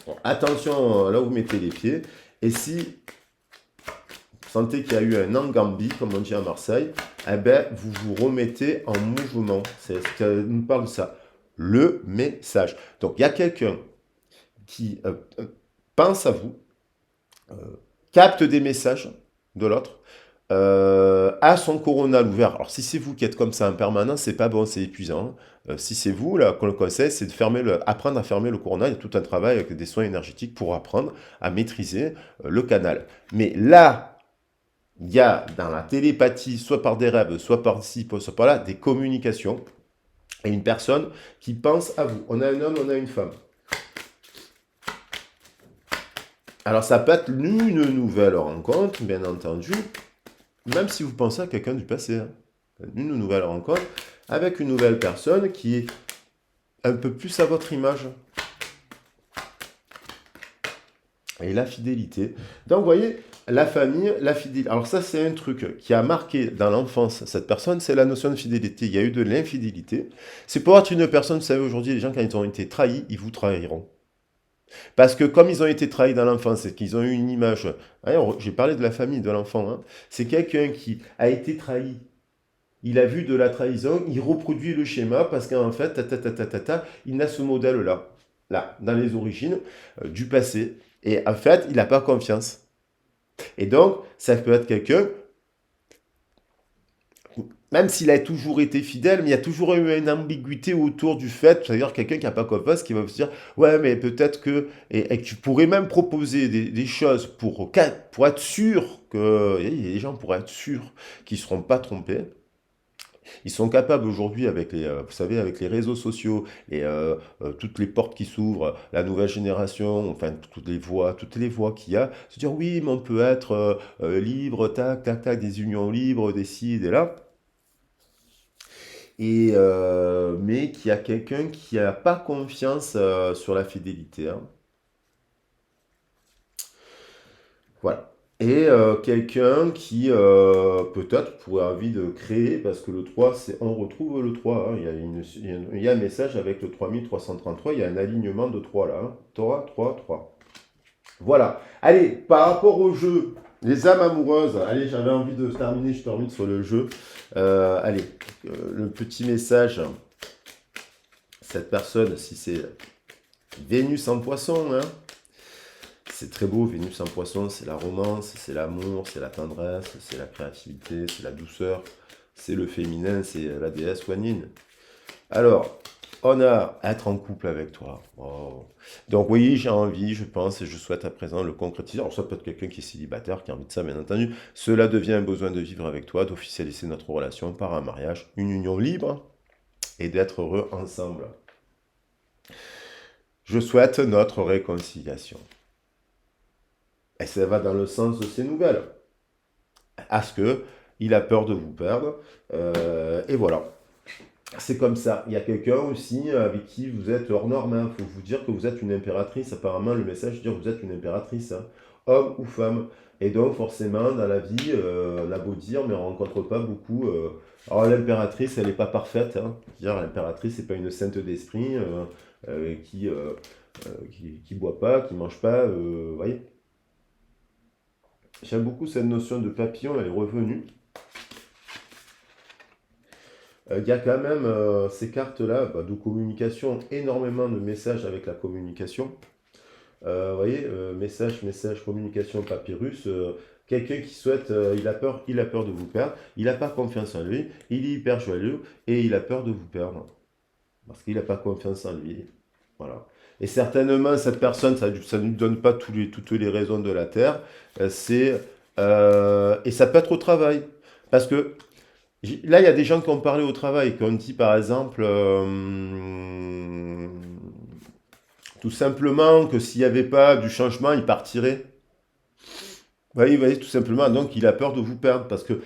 Bon, attention là où vous mettez les pieds. Et si vous sentez qu'il y a eu un engambi, comme on dit à Marseille, eh ben, vous vous remettez en mouvement. C'est ce que nous parle de ça. Le message. Donc, il y a quelqu'un qui pense à vous, capte des messages de l'autre, a son coronal ouvert. Alors, si c'est vous qui êtes comme ça en permanence, c'est pas bon, c'est épuisant. Si c'est vous, là, le conseil, c'est de apprendre à fermer le coronal. Il y a tout un travail avec des soins énergétiques pour apprendre à maîtriser le canal. Mais là, il y a dans la télépathie, soit par des rêves, soit par ci, soit par là, des communications et une personne qui pense à vous. On a un homme, on a une femme. Alors ça peut être une nouvelle rencontre, bien entendu, même si vous pensez à quelqu'un du passé. Hein. Une nouvelle rencontre avec une nouvelle personne qui est un peu plus à votre image. Et la fidélité. Donc, vous voyez, la famille, la fidélité. Alors ça, c'est un truc qui a marqué dans l'enfance cette personne, c'est la notion de fidélité. Il y a eu de l'infidélité. C'est pour être une personne, vous savez, aujourd'hui, les gens, quand ils ont été trahis, ils vous trahiront. Parce que comme ils ont été trahis dans l'enfance et qu'ils ont eu une image... J'ai parlé de la famille, de l'enfant. Hein, c'est quelqu'un qui a été trahi. Il a vu de la trahison, il reproduit le schéma parce qu'en fait, il a ce modèle-là, là, dans les origines du passé. Et en fait, il n'a pas confiance. Et donc, ça peut être quelqu'un, même s'il a toujours été fidèle, mais il y a toujours eu une ambiguïté autour du fait, c'est-à-dire quelqu'un qui n'a pas confiance, qui va se dire, ouais, mais peut-être que, et tu pourrais même proposer des choses pour être sûr que, il y a des gens pour être sûrs qu'ils ne seront pas trompés. Ils sont capables aujourd'hui, avec vous savez, avec les réseaux sociaux et toutes les portes qui s'ouvrent, la nouvelle génération, enfin toutes les voies qu'il y a, se dire oui, mais on peut être libre, tac, tac, tac, des unions libres, des ci, des là. Et, mais qu'il y a quelqu'un qui n'a pas confiance sur la fidélité. Hein. Voilà. Et quelqu'un qui peut-être pourrait avoir envie de créer, parce que le 3, on retrouve le 3. Hein, il y a un message avec le 3333, il y a un alignement de 3 là. Hein, 3, 3, 3. Voilà. Allez, par rapport au jeu, les âmes amoureuses, allez, j'avais envie de terminer, je termine sur le jeu. Allez, le petit message, cette personne, si c'est Vénus en poisson, hein, c'est très beau, Vénus en poisson, c'est la romance, c'est l'amour, c'est la tendresse, c'est la créativité, c'est la douceur, c'est le féminin, c'est la déesse Guanine. Alors, on a être en couple avec toi. Oh. Donc oui, j'ai envie, je pense, et je souhaite à présent le concrétiser. Alors ça peut être quelqu'un qui est célibataire, qui a envie de ça, bien entendu. Cela devient un besoin de vivre avec toi, d'officialiser notre relation par un mariage, une union libre, et d'être heureux ensemble. Je souhaite notre réconciliation. Et ça va dans le sens de ces nouvelles. À ce que il a peur de vous perdre. Et voilà. c'est comme ça. Il y a quelqu'un aussi avec qui vous êtes hors norme. Il faut vous dire que vous êtes une impératrice. Apparemment, le message dit que vous êtes une impératrice, hein, homme ou femme. Et donc, forcément, dans la vie, on a beau dire, mais on ne rencontre pas beaucoup. Alors, l'impératrice, elle n'est pas parfaite, hein. Dire, l'impératrice, c'est pas une sainte d'esprit qui boit pas, qui mange pas. Vous voyez. J'aime beaucoup cette notion de papillon, elle est revenue. Il y a quand même ces cartes-là de communication, énormément de messages avec la communication. Vous voyez, message, communication, papyrus. Quelqu'un qui souhaite, il a peur de vous perdre, il n'a pas confiance en lui, il est hyper joyeux et il a peur de vous perdre parce qu'il n'a pas confiance en lui. Voilà. Et certainement, cette personne, ça ne lui donne pas toutes les raisons de la terre. Et ça peut être au travail. Parce que là, il y a des gens qui ont parlé au travail, qui ont dit par exemple, tout simplement que s'il n'y avait pas du changement, il partirait. Oui, oui, tout simplement. Donc, il a peur de vous perdre parce que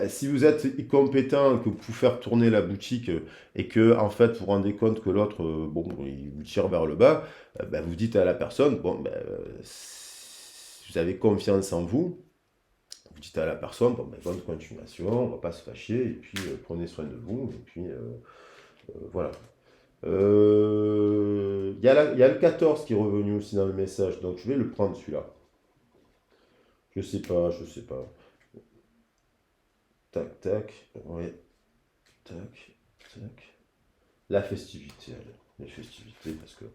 si vous êtes compétent, que vous pouvez faire tourner la boutique et que, en fait, vous vous rendez compte que l'autre, bon, il vous tire vers le bas, ben, vous dites à la personne, bon, ben, si vous avez confiance en vous, vous dites à la personne, bon, ben, bonne continuation, on ne va pas se fâcher, et puis prenez soin de vous, et puis voilà. Il y a le 14 qui est revenu aussi dans le message, donc je vais le prendre celui-là. Je sais pas, je sais pas. Tac, tac, ouais, tac, tac. La festivité, allez, les festivités, parce que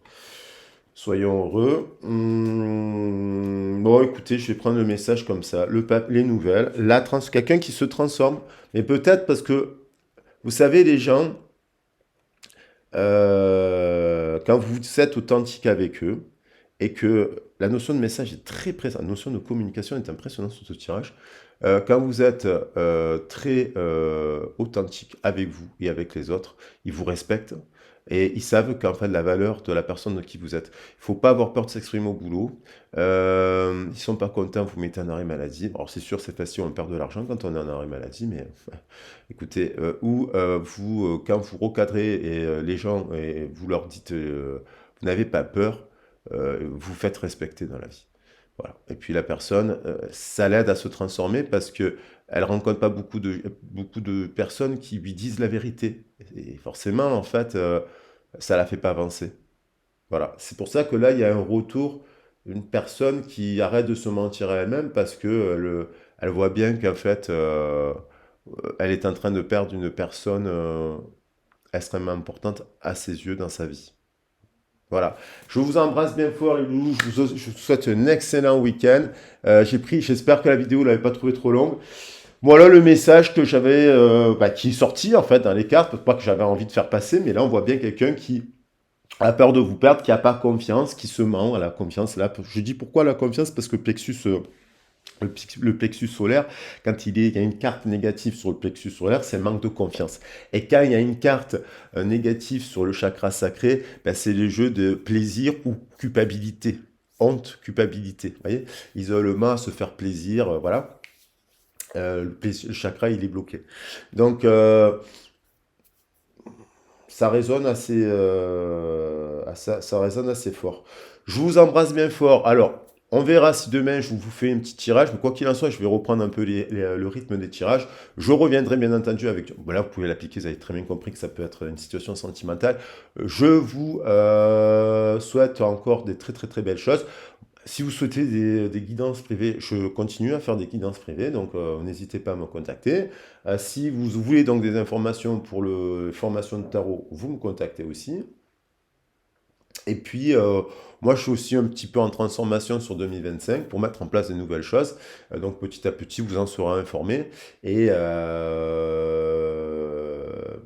soyons heureux. Bon, écoutez, je vais prendre le message comme ça. Les nouvelles, quelqu'un qui se transforme, mais peut-être parce que, vous savez, les gens, quand vous êtes authentique avec eux, et que la notion de message est très présente, la notion de communication est impressionnante sur ce tirage. Quand vous êtes très authentique avec vous et avec les autres, ils vous respectent et ils savent qu'en fait la valeur de la personne de qui vous êtes. Il ne faut pas avoir peur de s'exprimer au boulot. Ils ne sont pas contents, vous mettez en arrêt maladie. Alors c'est sûr, c'est facile, on perd de l'argent quand on est en arrêt maladie, mais écoutez, quand vous recadrez les gens et vous leur dites, vous n'avez pas peur, vous faites respecter dans la vie. Voilà. Et puis la personne, ça l'aide à se transformer parce que elle rencontre pas beaucoup de personnes qui lui disent la vérité. Et forcément, en fait, ça la fait pas avancer. Voilà. C'est pour ça que là, il y a un retour, une personne qui arrête de se mentir à elle-même parce que elle voit bien qu'en fait, elle est en train de perdre une personne extrêmement importante à ses yeux dans sa vie. Voilà. Je vous embrasse bien fort, les loulous. Je vous souhaite un excellent week-end. J'espère que la vidéo, vous l'avez pas trouvé trop longue. Voilà le message que j'avais, qui est sorti en fait dans les cartes, pas que j'avais envie de faire passer, mais là on voit bien quelqu'un qui a peur de vous perdre, qui n'a pas confiance, qui se ment à la confiance. Là, je dis pourquoi la confiance, parce que le plexus solaire, quand il y a une carte négative sur le plexus solaire, c'est manque de confiance. Et quand il y a une carte négative sur le chakra sacré, ben, c'est les jeux de plaisir ou culpabilité. Honte, culpabilité. Vous voyez, isolement, se faire plaisir, voilà. Le chakra, il est bloqué. Donc, ça résonne ça résonne assez fort. Je vous embrasse bien fort. Alors, on verra si demain je vous fais un petit tirage, mais quoi qu'il en soit, je vais reprendre un peu le rythme des tirages. Je reviendrai bien entendu avec... Bon, là, vous pouvez l'appliquer, vous avez très bien compris que ça peut être une situation sentimentale. Je vous souhaite encore des très très très belles choses. Si vous souhaitez des guidances privées, je continue à faire des guidances privées, donc n'hésitez pas à me contacter. Si vous voulez donc des informations pour les formations de tarot, vous me contactez aussi. Et puis, moi, je suis aussi un petit peu en transformation sur 2025 pour mettre en place de nouvelles choses. Donc, petit à petit, vous en serez informé. Et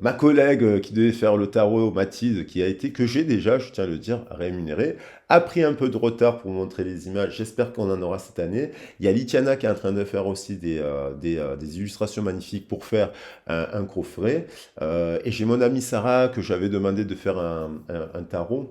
ma collègue qui devait faire le tarot, Mathilde, que j'ai déjà, je tiens à le dire, rémunérée, a pris un peu de retard pour vous montrer les images. J'espère qu'on en aura cette année. Il y a Litiana qui est en train de faire aussi des illustrations magnifiques pour faire un coffret. Et j'ai mon amie Sarah que j'avais demandé de faire un tarot.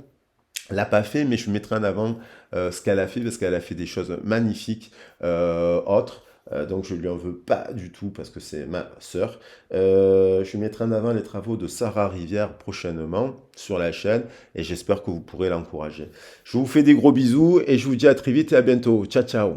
Elle l'a pas fait, mais je mettrai en avant ce qu'elle a fait parce qu'elle a fait des choses magnifiques autres. donc je lui en veux pas du tout parce que c'est ma sœur. Je mettrai en avant les travaux de Sarah Rivière prochainement sur la chaîne et j'espère que vous pourrez l'encourager. Je vous fais des gros bisous et je vous dis à très vite et à bientôt. Ciao, ciao.